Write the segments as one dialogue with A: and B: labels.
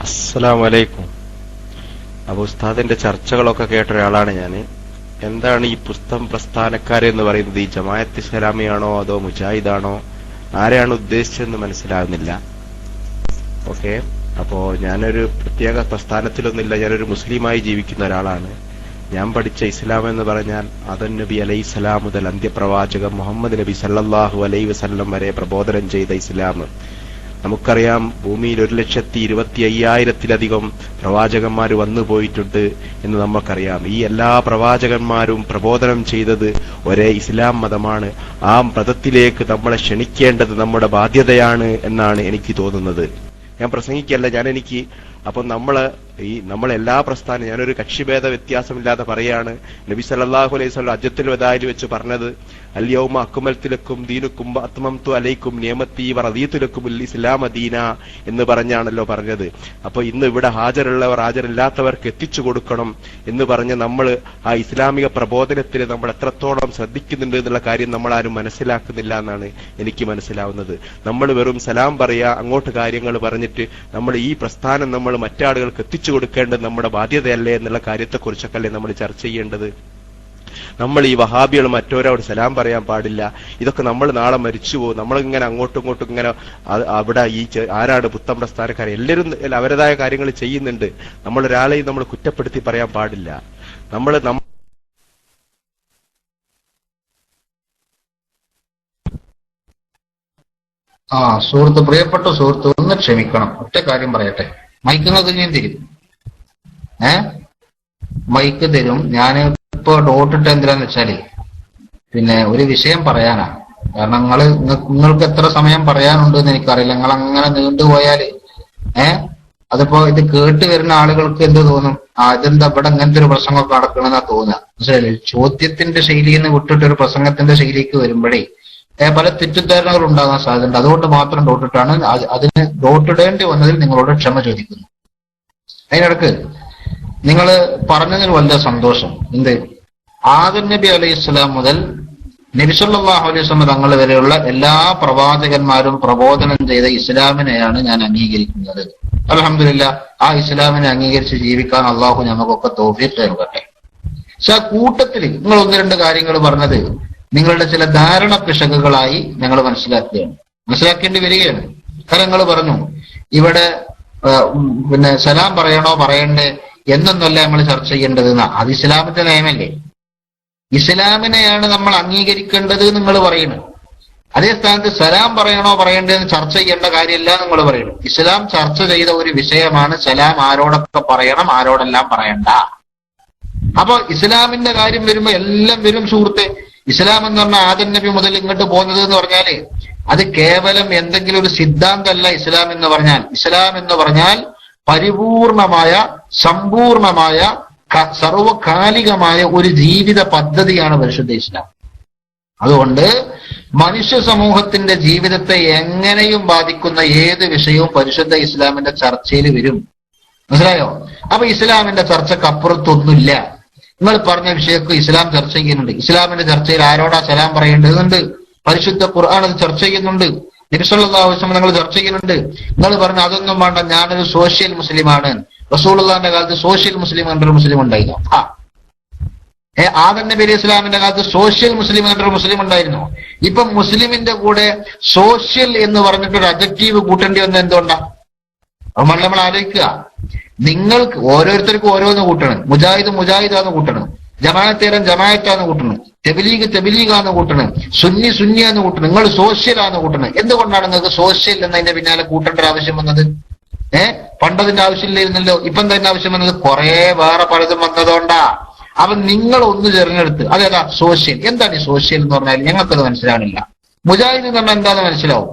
A: അസ്സലാമു അലൈക്കും. അപ്പൊ ഉസ്താദിന്റെ ചർച്ചകളൊക്കെ കേട്ട ഒരാളാണ് ഞാൻ. എന്താണ് ഈ പുസ്തകം പ്രസ്ഥാനക്കാരെന്ന് പറയുന്നത്? ഈ ജമാഅത്ത് ഇസ്ലാമിയാണോ അതോ മുജാഹിദാണോ? ആരെയാണ് ഉദ്ദേശിച്ചതെന്ന് മനസ്സിലാകുന്നില്ല. ഓക്കെ, അപ്പോ ഞാനൊരു പ്രത്യേക പ്രസ്ഥാനത്തിലൊന്നുമില്ല. ഞാനൊരു മുസ്ലിമായി ജീവിക്കുന്ന ഒരാളാണ്. ഞാൻ പഠിച്ച ഇസ്ലാം എന്ന് പറഞ്ഞാൽ ആദം നബി അലൈഹിസ്സലാം മുതൽ അന്ത്യപ്രവാചകൻ മുഹമ്മദ് നബി സല്ലല്ലാഹു അലൈഹി വസല്ലം വരെ പ്രബോധനം ചെയ്ത ഇസ്ലാം. നമുക്കറിയാം, ഭൂമിയിൽ 1,25,000-ത്തിലധികം പ്രവാചകന്മാർ വന്നു പോയിട്ടുണ്ട് എന്ന് നമുക്കറിയാം. ഈ എല്ലാ പ്രവാചകന്മാരും പ്രബോധനം ചെയ്തത് ഒരേ ഇസ്ലാം മതമാണ്. ആ മതത്തിലേക്ക് നമ്മളെ ക്ഷണിക്കേണ്ടത് നമ്മുടെ ബാധ്യതയാണ് എന്നാണ് എനിക്ക് തോന്നുന്നത്. ഞാൻ പ്രസംഗിക്കല്ല, അപ്പൊ നമ്മളെല്ലാ പ്രസ്ഥാനം, ഞാനൊരു കക്ഷിഭേദ വ്യത്യാസമില്ലാതെ പറയാണ്. നബി സല്ലല്ലാഹു അലൈഹി വസല്ലം ഹജ്ജത്തുൽ വദാഇൽ വെച്ച് പറഞ്ഞത് അൽയൗമ അക്മൽതു ലക്കും ദീനുക്കും വഅത്മംതു അലൈക്കും നിഅമതി വറദീതു ലക്കുമുൽ ഇസ്ലാമ ദീന എന്ന് പറഞ്ഞാണല്ലോ പറഞ്ഞത്. അപ്പൊ ഇന്ന് ഇവിടെ ഹാജരുള്ളവർ ഹാജരില്ലാത്തവർക്ക് എത്തിച്ചു കൊടുക്കണം എന്ന് പറഞ്ഞ് നമ്മൾ ആ ഇസ്ലാമിക പ്രബോധനത്തിൽ നമ്മൾ എത്രത്തോളം ശ്രദ്ധിക്കുന്നുണ്ട് എന്നുള്ള കാര്യം നമ്മൾ ആരും മനസ്സിലാക്കുന്നില്ല എന്നാണ് എനിക്ക് മനസ്സിലാവുന്നത്. നമ്മൾ വെറും സലാം പറയാ, അങ്ങോട്ട് കാര്യങ്ങൾ പറഞ്ഞിട്ട് നമ്മൾ ഈ പ്രസ്ഥാനം നമ്മൾ മറ്റാളുകൾക്ക് എത്തിച്ചു കൊടുക്കേണ്ടത് നമ്മുടെ ബാധ്യതയല്ലേ എന്നുള്ള കാര്യത്തെക്കുറിച്ചൊക്കെ നമ്മൾ ചർച്ച ചെയ്യേണ്ടത്. നമ്മൾ ഈ വഹാബികൾ മറ്റോരോട് സലാം പറയാൻ പാടില്ല. ഇതൊക്കെ നമ്മൾ നാളെ മരിച്ചു പോകും. നമ്മളിങ്ങനെ അങ്ങോട്ടും ഇങ്ങോട്ടും ഇങ്ങനെ അവിടെ ആരാണ് പുത്തൻ പ്രസ്ഥാനക്കാർ? എല്ലാവരും അവരുടേതായ കാര്യങ്ങൾ ചെയ്യുന്നുണ്ട്. നമ്മൾ ഒരാളെയും നമ്മൾ കുറ്റപ്പെടുത്തി പറയാൻ പാടില്ല.
B: പ്രിയപ്പെട്ട സുഹൃത്ത്, ഒന്ന് ക്ഷമിക്കണം. ഒറ്റ കാര്യം പറയട്ടെ. മൈക്ക് നിങ്ങൾക്ക് ഞാൻ തരും. മൈക്ക് തരും. ഞാൻ ഇപ്പൊ ഡോട്ടിട്ട് എന്തിനാന്ന് വെച്ചാല് ഒരു വിഷയം പറയാനാ. കാരണം നിങ്ങൾക്ക് എത്ര സമയം പറയാനുണ്ട് എന്ന് എനിക്കറിയില്ല. നിങ്ങൾ അങ്ങനെ നീണ്ടുപോയാല് അതിപ്പോ ഇത് കേട്ട് വരുന്ന ആളുകൾക്ക് എന്ത് തോന്നും? ഇതെന്താ ഇവിടെ ഇങ്ങനത്തെ ഒരു പ്രസംഗമൊക്കെ നടക്കണമെന്നാ തോന്നുക. മനസ്സിലായില്ലേ? ചോദ്യത്തിന്റെ ശൈലിയിൽ നിന്ന് വിട്ടിട്ട് ഒരു പ്രസംഗത്തിന്റെ ശൈലിക്ക് വരുമ്പോഴേ പല തെറ്റിദ്ധാരണകൾ ഉണ്ടാകാൻ സാധ്യതയുണ്ട്. അതുകൊണ്ട് മാത്രം ഡോട്ടിട്ടാണ്. അതിന് ഡോട്ടിടേണ്ടി വന്നതിൽ നിങ്ങളോട് ക്ഷമ ചോദിക്കുന്നു. അതിനിടക്ക് നിങ്ങൾ പറഞ്ഞതിൽ വലിയ സന്തോഷം. ആദം നബി അലൈഹി സ്വലാം മുതൽ നബി സല്ലല്ലാഹു അലൈഹി വസല്ലം തങ്ങൾ വരെയുള്ള എല്ലാ പ്രവാചകന്മാരും പ്രബോധനം ചെയ്ത ഇസ്ലാമിനെയാണ് ഞാൻ അംഗീകരിക്കുന്നത്. അൽഹംദുലില്ലാഹ്, ആ ഇസ്ലാമിനെ അംഗീകരിച്ച് ജീവിക്കാൻ അള്ളാഹു നമുക്കൊക്കെ തൗഫീഖ് നൽകട്ടെ. പക്ഷെ ആ കൂട്ടത്തിൽ നിങ്ങൾ ഒന്ന് രണ്ട് കാര്യങ്ങൾ പറഞ്ഞത് നിങ്ങളുടെ ചില ധാരണ പിശകുകളായി ഞങ്ങൾ മനസ്സിലാക്കേണ്ടി വരികയാണ്. കാരണം നിങ്ങൾ പറഞ്ഞു ഇവിടെ സലാം പറയണോ പറയണ്ടേ എന്നൊന്നല്ല നമ്മൾ ചർച്ച ചെയ്യേണ്ടതെന്നാ. അത് ഇസ്ലാമിന്റെ നിയമല്ലേ? ഇസ്ലാമിനെയാണ് നമ്മൾ അംഗീകരിക്കേണ്ടത് നിങ്ങൾ പറയുന്നു. അതേ സ്ഥാനത്ത് സലാം പറയണോ പറയണ്ടേന്ന് ചർച്ച ചെയ്യേണ്ട കാര്യമില്ല നിങ്ങൾ പറയുന്നു. ഇസ്ലാം ചർച്ച ചെയ്ത ഒരു വിഷയമാണ് സലാം ആരോടൊക്കെ പറയണം, ആരോടെല്ലാം പറയണ്ട. അപ്പൊ ഇസ്ലാമിന്റെ കാര്യം വരുമ്പോ എല്ലാം വരും സുഹൃത്തെ. ഇസ്ലാം എന്ന് പറഞ്ഞാൽ ആദം നബി മുതൽ ഇങ്ങോട്ട് പോകുന്നത് എന്ന് പറഞ്ഞാല് അത് കേവലം എന്തെങ്കിലും ഒരു സിദ്ധാന്തമല്ല. ഇസ്ലാം എന്ന് പറഞ്ഞാൽ പരിപൂർണമായ, സമ്പൂർണമായ, സർവകാലികമായ ഒരു ജീവിത പദ്ധതിയാണ് പരിശുദ്ധ ഇസ്ലാം. അതുകൊണ്ട് മനുഷ്യ സമൂഹത്തിന്റെ ജീവിതത്തെ എങ്ങനെയും ബാധിക്കുന്ന ഏത് വിഷയവും പരിശുദ്ധ ഇസ്ലാമിന്റെ ചർച്ചയിൽ വരും. മനസ്സിലായോ? അപ്പൊ ഇസ്ലാമിന്റെ ചർച്ചക്ക് അപ്പുറത്തൊന്നുമില്ല. നിങ്ങൾ പറഞ്ഞ വിഷയക്ക് ഇസ്ലാം ചർച്ച ചെയ്യുന്നുണ്ട്. ഇസ്ലാമിന്റെ ചർച്ചയിൽ ആരോടാ സലാം പറയേണ്ടതുണ്ട്? പരിശുദ്ധ ഖുർആൻ അത് ചർച്ച ചെയ്യുന്നുണ്ട്. നബി സല്ലല്ലാഹു അലൈഹി വസല്ലം നിങ്ങൾ ചർച്ച ചെയ്യുന്നുണ്ട്. നിങ്ങൾ പറഞ്ഞ അതൊന്നും വേണ്ട, ഞാനൊരു സോഷ്യൽ മുസ്ലിമാണ്. റസൂലുള്ളാഹിന്റെ കാലത്ത് സോഷ്യൽ മുസ്ലിം എന്നൊരു മുസ്ലിം ഉണ്ടായിരുന്നു. ആദം നബി അലൈഹി ഇസ്ലാമിന്റെ കാലത്ത് സോഷ്യൽ മുസ്ലിം എന്നൊരു മുസ്ലിം ഉണ്ടായിരുന്നു. ഇപ്പം മുസ്ലിമിന്റെ കൂടെ സോഷ്യൽ എന്ന് പറഞ്ഞിട്ടൊരു അഡ്ജക്റ്റീവ് കൂട്ടേണ്ടി വന്നത് എന്തുകൊണ്ടാ? അത് നമ്മൾ ആലോചിക്കുക. നിങ്ങൾക്ക് ഓരോരുത്തർക്കും ഓരോന്ന് കൂട്ടണം. മുജാഹിദാന്ന് കൂട്ടണം, ജമാഅത്താന്ന് കൂട്ടണം, തെബലീഗാന്ന് കൂട്ടണം, സുന്നിയാന്ന് കൂട്ടണം, നിങ്ങൾ സോഷ്യലാന്ന് കൂട്ടണം. എന്തുകൊണ്ടാണ് നിങ്ങൾക്ക് സോഷ്യൽ എന്നതിന്റെ പിന്നാലെ കൂട്ടേണ്ട ആവശ്യം വന്നത്? പണ്ടതിന്റെ ആവശ്യമില്ലായിരുന്നല്ലോ. ഇപ്പം തന്നെ ആവശ്യം വന്നത് കുറെ വേറെ പലതും വന്നതുകൊണ്ടാ. അപ്പൊ നിങ്ങൾ ഒന്ന് തിരഞ്ഞെടുത്ത് അതേതാ സോഷ്യൽ. എന്താണ് ഈ സോഷ്യൽ എന്ന് പറഞ്ഞാൽ ഞങ്ങൾക്കത് മനസ്സിലാവണില്ല. മുജാഹിദ് എന്ന് പറഞ്ഞാൽ എന്താന്ന് മനസ്സിലാവും.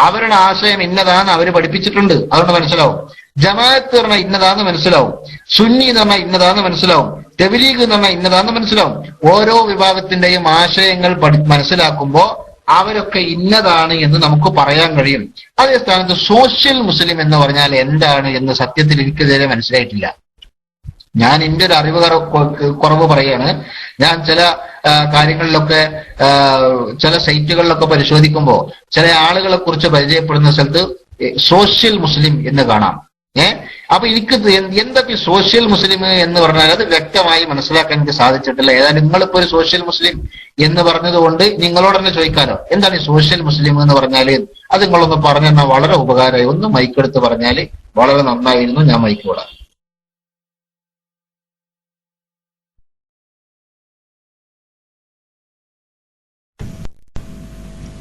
B: അവരുടെ ആശയം ഇന്നതാന്ന് അവര് പഠിപ്പിച്ചിട്ടുണ്ട്, അതുകൊണ്ട് മനസ്സിലാവും. ജമാഅത്ത് പറഞ്ഞാൽ ഇന്നതാന്ന് മനസ്സിലാവും. സുന്നി എന്ന് പറഞ്ഞാൽ ഇന്നതാന്ന് മനസ്സിലാവും. തെബലീഗ് എന്ന് പറഞ്ഞാൽ ഇന്നതാന്ന് മനസ്സിലാവും. ഓരോ വിഭാഗത്തിന്റെയും ആശയങ്ങൾ മനസ്സിലാക്കുമ്പോ അവരൊക്കെ ഇന്നതാണ് എന്ന് നമുക്ക് പറയാൻ കഴിയും. അതേ സ്ഥാനത്ത് സോഷ്യൽ മുസ്ലിം എന്ന് പറഞ്ഞാൽ എന്താണ് എന്ന് സത്യത്തിൽ എനിക്ക് ഇതുവരെ മനസ്സിലായിട്ടില്ല. ഞാൻ എന്റെ ഒരു അറിവ് കുറവ് പറയാണ്. ഞാൻ ചില കാര്യങ്ങളിലൊക്കെ ചില സൈറ്റുകളിലൊക്കെ പരിശോധിക്കുമ്പോൾ ചില ആളുകളെ കുറിച്ച് പരിചയപ്പെടുന്ന സ്ഥലത്ത് സോഷ്യൽ മുസ്ലിം എന്ന് കാണാം. അപ്പൊ എനിക്ക് എന്തൊക്കെ സോഷ്യൽ മുസ്ലിം എന്ന് പറഞ്ഞാൽ അത് വ്യക്തമായി മനസ്സിലാക്കാൻ എനിക്ക് സാധിച്ചിട്ടില്ല. ഏതായാലും നിങ്ങളിപ്പോ ഒരു സോഷ്യൽ മുസ്ലിം എന്ന് പറഞ്ഞത് കൊണ്ട് നിങ്ങളോട് തന്നെ ചോദിക്കാലോ, എന്താണ് ഈ സോഷ്യൽ മുസ്ലിം എന്ന് പറഞ്ഞാല്? അത് നിങ്ങളൊന്ന് പറഞ്ഞു തന്നാൽ വളരെ ഉപകാരമായി. ഒന്ന് മൈക്കെടുത്ത് പറഞ്ഞാല് വളരെ നന്നായിരുന്നു. ഞാൻ മൈക്ക് വിടാം.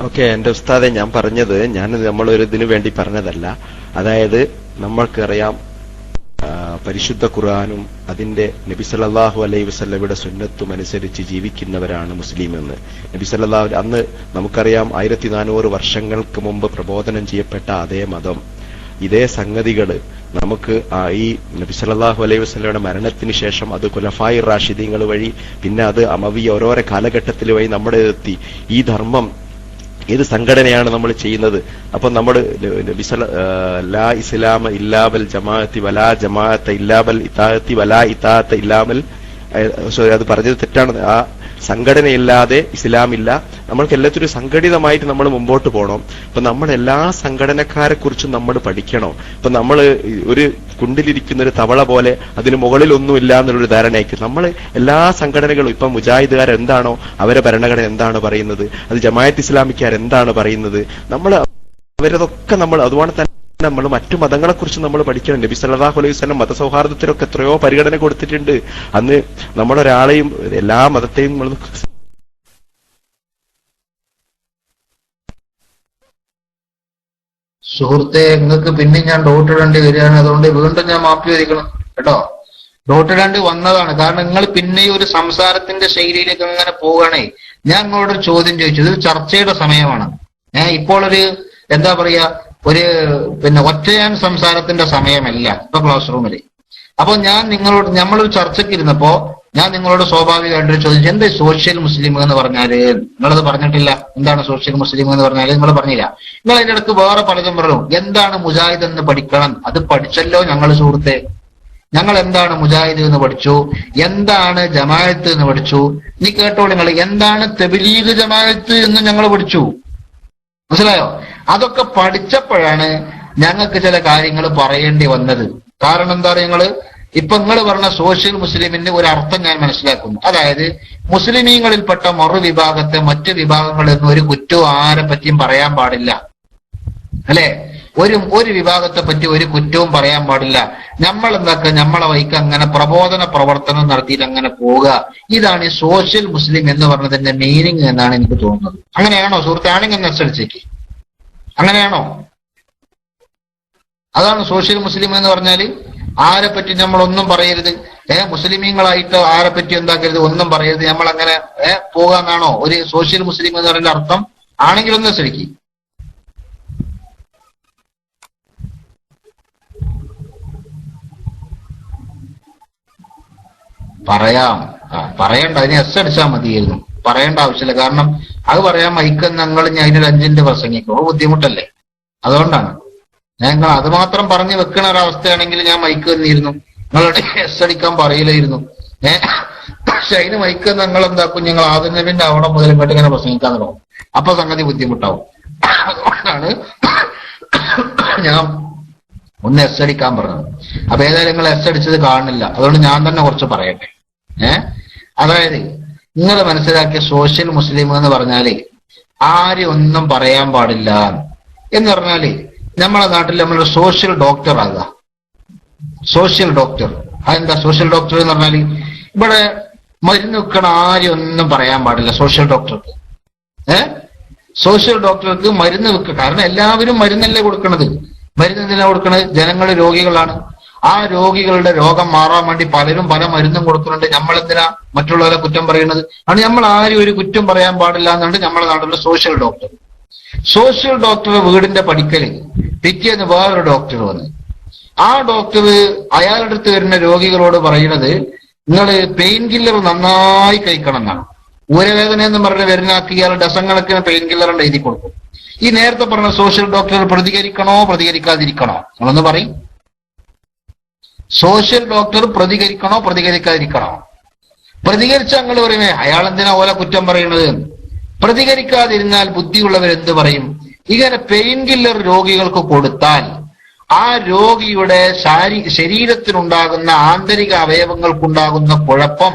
A: ഓക്കെ, എന്റെ ഉസ്താദെ, ഞാൻ പറഞ്ഞത് നമ്മളൊരു ഇതിനു വേണ്ടി പറഞ്ഞതല്ല. അതായത് നമ്മൾക്കറിയാം പരിശുദ്ധ ഖുർആനും അതിന്റെ നബി സല്ലല്ലാഹു അലൈഹി വസല്ലമയുടെ സുന്നത്തും അനുസരിച്ച് ജീവിക്കുന്നവരാണ് മുസ്ലിം എന്ന്. നബി സല്ലല്ലാഹു അന്ന് നമുക്കറിയാം 1400 വർഷങ്ങൾക്ക് മുമ്പ് പ്രബോധനം ചെയ്യപ്പെട്ട അതേ മതം, ഇതേ സംഗതികൾ നമുക്ക് ഈ നബി സല്ലല്ലാഹു അലൈഹി വസല്ലമയുടെ മരണത്തിന് ശേഷം അത് ഖുലഫായി റാഷിദീങ്ങൾ വഴി, പിന്നെ അത് അമവി ഓരോരോ കാലഘട്ടത്തിൽ വഴി നമ്മുടെ എത്തി. ഈ ധർമ്മം ഏത് സംഘടനയാണ് നമ്മൾ ചെയ്യുന്നത്? അപ്പൊ നമ്മൾ ലാ ഇസ്ലാമ ഇല്ലാബൽ ജമാഅത്തി വലാ ജമാഅത്ത ഇല്ലാബൽ ഇതാഅത്തി വലാ ഇതാഅത്ത ഇല്ലാബൽ, അത് പറഞ്ഞത് തെറ്റാണ്. ആ സംഘടനയില്ലാതെ ഇസ്ലാമില്ല. നമ്മൾക്ക് എല്ലാത്തിനും സംഘടിതമായിട്ട് നമ്മൾ മുമ്പോട്ട് പോകണം. അപ്പൊ നമ്മൾ എല്ലാ സംഘടനക്കാരെ കുറിച്ചും നമ്മൾ പഠിക്കണം. ഇപ്പൊ നമ്മൾ ഒരു കുണ്ടിലിരിക്കുന്ന ഒരു തവള പോലെ അതിന് മുകളിലൊന്നുമില്ല എന്നുള്ളൊരു ധാരണയ്ക്ക് നമ്മൾ എല്ലാ സംഘടനകളും, ഇപ്പൊ മുജാഹിദുകാർ എന്താണോ അവരെ ഭരണഘടന എന്താണ് പറയുന്നത്, അത് ജമാഅത്ത് ഇസ്ലാമിക്കാർ എന്താണ് പറയുന്നത്, നമ്മൾ അവരതൊക്കെ നമ്മൾ അതുപോലെ തന്നെ നമ്മൾ മറ്റു മതങ്ങളെ കുറിച്ച് നമ്മൾ പഠിക്കണം. നബി സല്ലല്ലാഹു അലൈഹി വസല്ലം മതസൗഹാർദ്ദത്തിനൊക്കെ എത്രയോ പരിഗണന കൊടുത്തിട്ടുണ്ട്. അന്ന് നമ്മളൊരാളെയും എല്ലാ മതത്തെയും നമ്മൾ
B: സുഹൃത്തെ, നിങ്ങൾക്ക് പിന്നെ ഞാൻ ഡോട്ട് ഇടേണ്ടി വരികയാണ്. അതുകൊണ്ട് വീണ്ടും ഞാൻ മാപ്പി ചോദിക്കണം കേട്ടോ. ഡോട്ട് ഇടേണ്ടി വന്നതാണ്. കാരണം നിങ്ങൾ പിന്നെ ഒരു സംസാരത്തിന്റെ ശൈലിയിലേക്ക് അങ്ങനെ പോവുകയാണേ. ഞാൻ നിങ്ങളോടൊരു ചോദ്യം ചോദിച്ചു. ഇത് ചർച്ചയുടെ സമയമാണ്. ഇപ്പോൾ ഒരു എന്താ പറയാ, ഒരു ഒറ്റയാൻ സംസാരത്തിന്റെ സമയമല്ല ഇപ്പൊ ക്ലാസ് റൂമിൽ. അപ്പൊ ഞാൻ നിങ്ങളോട്, നമ്മളൊരു ചർച്ചയ്ക്ക് ഇരുന്നപ്പോ ഞാൻ നിങ്ങളോട് സ്വാഭാവികമായിട്ട് ചോദിച്ചു, എന്താ സോഷ്യൽ മുസ്ലിം എന്ന് പറഞ്ഞാല്? നിങ്ങളത് പറഞ്ഞിട്ടില്ല. എന്താണ് സോഷ്യൽ മുസ്ലിം എന്ന് പറഞ്ഞാല് നിങ്ങൾ പറഞ്ഞില്ല. നിങ്ങൾ അതിന്റെ അടുത്ത് വേറെ പലതും പറഞ്ഞു. എന്താണ് മുജാഹിദ് എന്ന് പഠിക്കണം. അത് പഠിച്ചല്ലോ ഞങ്ങൾ സുഹൃത്തെ. ഞങ്ങൾ എന്താണ് മുജാഹിദ് എന്ന് പഠിച്ചു, എന്താണ് ജമാഅത്ത് എന്ന് പഠിച്ചു. നീ കേട്ടോളൂ, നിങ്ങൾ എന്താണ് തബ്ലീഗ് ജമാഅത്ത് എന്ന് ഞങ്ങൾ പഠിച്ചു. മനസ്സിലായോ? അതൊക്കെ പഠിച്ചപ്പോഴാണ് ഞങ്ങൾക്ക് ചില കാര്യങ്ങൾ പറയേണ്ടി വന്നത്. കാരണം എന്താ പറയുക, നിങ്ങൾ പറഞ്ഞ സോഷ്യൽ മുസ്ലിമിന്റെ ഒരു അർത്ഥം ഞാൻ മനസ്സിലാക്കുന്നു. അതായത് മുസ്ലിമീങ്ങളിൽപ്പെട്ട മറുവിഭാഗത്തെ മറ്റു വിഭാഗങ്ങളിൽ നിന്ന് ഒരു കുറ്റവും ആരെ പറ്റിയും പറയാൻ പാടില്ല, അല്ലെ? ഒരു വിഭാഗത്തെ പറ്റി ഒരു കുറ്റവും പറയാൻ പാടില്ല. നമ്മൾ എന്താക്കുക, നമ്മളെ വൈക്ക് അങ്ങനെ പ്രബോധന പ്രവർത്തനം നടത്തിയിട്ട് അങ്ങനെ പോവുക. ഇതാണ് ഈ സോഷ്യൽ മുസ്ലിം എന്ന് പറഞ്ഞതിന്റെ മീനിങ് എന്നാണ് എനിക്ക് തോന്നുന്നത്. അങ്ങനെയാണോ സുഹൃത്തെ? ആണെങ്കിൽ അനുസരിച്ചേക്ക് അങ്ങനെയാണോ? അതാണ് സോഷ്യൽ മുസ്ലിം എന്ന് പറഞ്ഞാല് ആരെ പറ്റി നമ്മളൊന്നും പറയരുത്, മുസ്ലിമീങ്ങളായിട്ട് ആരെ പറ്റി എന്താക്കരുത്, ഒന്നും പറയരുത്, നമ്മൾ അങ്ങനെ പോകാന്നാണോ ഒരു സോഷ്യൽ മുസ്ലിം എന്ന് പറയുന്ന അർത്ഥം? ആണെങ്കിൽ ഒന്ന് ശരിക്കും പറയാം. പറയണ്ട, അതിന് എസ് അടിച്ചാൽ മതിയായിരുന്നു. പറയേണ്ട ആവശ്യമില്ല. കാരണം അത് പറയാൻ മൈക്കെന്ന് ഞങ്ങൾ ഞാൻ അതിനൊരു 5 മിനിറ്റ് പ്രസംഗിക്കും, ബുദ്ധിമുട്ടല്ലേ? അതുകൊണ്ടാണ് ഞങ്ങൾ അത് മാത്രം പറഞ്ഞു വെക്കണ ഒരവസ്ഥയാണെങ്കിൽ ഞാൻ മൈക്ക് തന്നിരുന്നു, നിങ്ങളുടെ എസ് അടിക്കാൻ പറയില്ലായിരുന്നു. പക്ഷെ അതിന് മൈക്ക് ഞങ്ങൾ എന്താക്കും, ഞങ്ങൾ ആദ്യം നബിന്റെ അവിടെ മുതൽ ഇങ്ങോട്ട് ഇങ്ങനെ പ്രസംഗിക്കാൻ തുടങ്ങും. അപ്പൊ സംഗതി ബുദ്ധിമുട്ടാവും. അതുകൊണ്ടാണ് ഞാൻ ഒന്ന് എസ് അടിക്കാൻ പറഞ്ഞത്. അപ്പൊ ഏതായാലും നിങ്ങൾ എസ് അടിച്ചത് കാണുന്നില്ല, അതുകൊണ്ട് ഞാൻ തന്നെ കുറച്ച് പറയട്ടെ. അതായത് നിങ്ങൾ മനസ്സിലാക്കിയ സോഷ്യൽ മുസ്ലിം എന്ന് പറഞ്ഞാല് ആരും ഒന്നും പറയാൻ പാടില്ല എന്ന് പറഞ്ഞാല് നമ്മളെ നാട്ടിൽ നമ്മളൊരു സോഷ്യൽ ഡോക്ടർ ആകുക. സോഷ്യൽ ഡോക്ടർ, അതെന്താ സോഷ്യൽ ഡോക്ടർ എന്ന് പറഞ്ഞാല് ഇവിടെ മരുന്ന് വെക്കണ ആരും ഒന്നും പറയാൻ പാടില്ല സോഷ്യൽ ഡോക്ടർക്ക്. സോഷ്യൽ ഡോക്ടർക്ക് മരുന്ന് വെക്കുക. കാരണം എല്ലാവരും മരുന്നല്ലേ കൊടുക്കണത്. മരുന്ന് എന്തിനാ കൊടുക്കണത്? ജനങ്ങൾ രോഗികളാണ്. ആ രോഗികളുടെ രോഗം മാറാൻ വേണ്ടി പലരും പല മരുന്നും കൊടുക്കുന്നുണ്ട്. നമ്മളെന്തിനാ മറ്റുള്ളവരെ കുറ്റം പറയുന്നത്? ആണ് നമ്മൾ ആരും ഒരു കുറ്റം പറയാൻ പാടില്ല എന്നുണ്ട് നമ്മുടെ നാട്ടിലെ സോഷ്യൽ ഡോക്ടർ. സോഷ്യൽ ഡോക്ടർ വീടിന്റെ പടിക്കല് പിറ്റേന്ന് വേറൊരു ഡോക്ടർ വന്ന് ആ ഡോക്ടർ അയാളുടെ അടുത്ത് വരുന്ന രോഗികളോട് പറയുന്നത്, നിങ്ങൾ പെയിൻ കില്ലർ നന്നായി കഴിക്കണം എന്നാണ്. ഊരവേദന എന്ന് പറഞ്ഞ് വരുന്നാക്കി ഇയാൾ ഡസൻ കണക്കിന് പെയിൻ കില്ലറിന്റെ എഴുതി കൊടുക്കും. ഈ നേരത്തെ പറഞ്ഞ സോഷ്യൽ ഡോക്ടർ പ്രതികരിക്കണോ പ്രതികരിക്കാതിരിക്കണോ? നമ്മളൊന്ന് പറയും. Social doctor പ്രതികരിക്കണോ പ്രതികരിക്കാതിരിക്കണോ? പ്രതികരിച്ച ഞങ്ങൾ പറയുമേ അയാൾ എന്തിനാ ഓല കുറ്റം പറയണത്? പ്രതികരിക്കാതിരുന്നാൽ ബുദ്ധിയുള്ളവർ എന്ത് പറയും? ഇങ്ങനെ പെയിൻ കില്ലർ രോഗികൾക്ക് കൊടുത്താൽ ആ രോഗിയുടെ ശരീരത്തിനുണ്ടാകുന്ന ആന്തരിക അവയവങ്ങൾക്കുണ്ടാകുന്ന കുഴപ്പം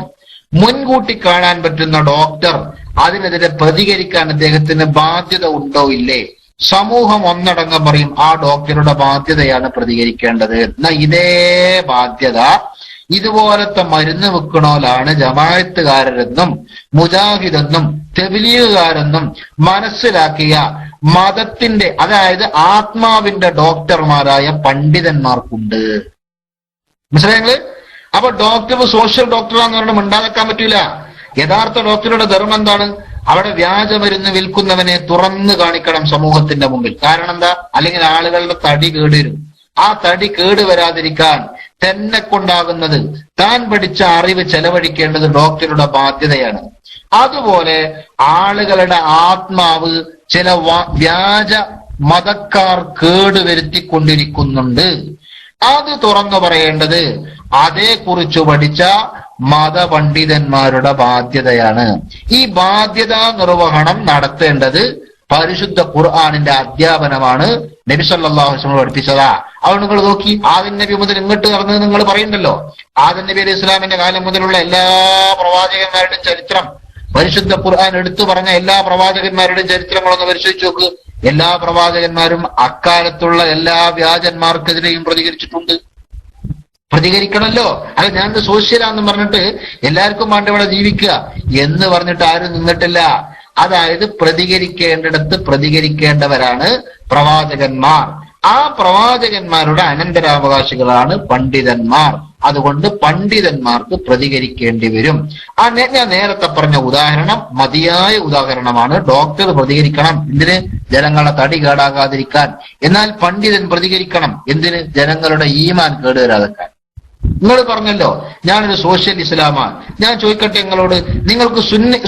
B: മുൻകൂട്ടി കാണാൻ പറ്റുന്ന ഡോക്ടർ അതിനെതിരെ പ്രതികരിക്കാൻ അദ്ദേഹത്തിന് ബാധ്യത ഉണ്ടോ ഇല്ലേ? സമൂഹം ഒന്നടങ്കം പറയും ആ ഡോക്ടറുടെ ബാധ്യതയാണ് പ്രതികരിക്കേണ്ടത്. എന്നാ ഇതേ ബാധ്യത ഇതുപോലത്തെ മരുന്ന് വെക്കണോലാണ് ജമാഅത്തുകാരെന്നും മുജാഹിദെന്നും തബ്ലീഗുകാരെന്നും മനസ്സിലാക്കിയ മതത്തിന്റെ, അതായത് ആത്മാവിന്റെ ഡോക്ടർമാരായ പണ്ഡിതന്മാർക്കുണ്ട്. മനസ്സിലായെങ്കിൽ അപ്പൊ ഡോക്ടർ സോഷ്യൽ ഡോക്ടറാന്ന് പറഞ്ഞാൽ മിണ്ടാതെക്കാൻ പറ്റൂല. യഥാർത്ഥ ഡോക്ടറുടെ ധർമ്മം എന്താണ്? അവിടെ വ്യാജമരുന്ന് വിൽക്കുന്നവനെ തുറന്നു കാണിക്കണം സമൂഹത്തിന്റെ മുമ്പിൽ. കാരണം എന്താ? അല്ലെങ്കിൽ ആളുകളുടെ തടി കേടുവരും. ആ തടി കേടുവരാതിരിക്കാൻ തന്നെ കൊണ്ടാകുന്നത് താൻ പഠിച്ച അറിവ് ചെലവഴിക്കേണ്ടത് ഡോക്ടറുടെ ബാധ്യതയാണ്. അതുപോലെ ആളുകളുടെ ആത്മാവ് ചില വ്യാജ മതക്കാർ കേടുവരുത്തിക്കൊണ്ടിരിക്കുന്നുണ്ട്. അത് തുറന്നു പറയേണ്ടത് അതേക്കുറിച്ച് പഠിച്ച മതപണ്ഡിതന്മാരുടെ ബാധ്യതയാണ്. ഈ ബാധ്യതാ നിർവഹണം നടത്തേണ്ടത് പരിശുദ്ധ ഖുർആനിന്റെ അധ്യാപനമാണ്. നബി സല്ലല്ലാഹു അലൈഹി വസല്ലം പഠിപ്പിച്ചതാ. അത് നിങ്ങൾ നോക്കി, ആദം നബി മുതൽ ഇങ്ങോട്ട് നടന്നത് നിങ്ങൾ പറയുന്നുണ്ടല്ലോ. ആദം നബി അലൈഹി ഇസ്ലാമിന്റെ കാലം മുതലുള്ള എല്ലാ പ്രവാചകന്മാരുടെയും ചരിത്രം, പരിശുദ്ധ ഖുർആൻ എടുത്തു പറഞ്ഞ എല്ലാ പ്രവാചകന്മാരുടെയും ചരിത്രങ്ങളൊന്ന് പരിശോധിച്ച് നോക്ക്. എല്ലാ പ്രവാചകന്മാരും അക്കാലത്തുള്ള എല്ലാ വ്യാജന്മാർക്കെതിരെയും പ്രതികരിച്ചിട്ടുണ്ട്. പ്രതികരിക്കണമല്ലോ. അത് ഞാൻ സോഷ്യലാന്ന് പറഞ്ഞിട്ട് എല്ലാവർക്കും വേണ്ട ഇവിടെ ജീവിക്കുക എന്ന് പറഞ്ഞിട്ട് ആരും നിന്നിട്ടില്ല. അതായത് പ്രതികരിക്കേണ്ടിടത്ത് പ്രതികരിക്കേണ്ടവരാണ് പ്രവാചകന്മാർ. ആ പ്രവാചകന്മാരുടെ അനന്തരാവകാശികളാണ് പണ്ഡിതന്മാർ. അതുകൊണ്ട് പണ്ഡിതന്മാർക്ക് പ്രതികരിക്കേണ്ടി വരും. ഞാൻ നേരത്തെ പറഞ്ഞ ഉദാഹരണം മതിയായ ഉദാഹരണമാണ്. ഡോക്ടർ പ്രതികരിക്കണം, എന്തിന്? ജനങ്ങളെ തടി കേടാകാതിരിക്കാൻ. എന്നാൽ പണ്ഡിതൻ പ്രതികരിക്കണം, എന്തിന്? ജനങ്ങളുടെ ഈമാൻ കേടുവരാതെക്കാൻ. നിങ്ങൾ പറഞ്ഞല്ലോ ഞാനൊരു സോഷ്യൽ ഇസ്ലാമാണ്. ഞാൻ ചോദിക്കട്ടെ നിങ്ങളോട്, നിങ്ങൾക്ക്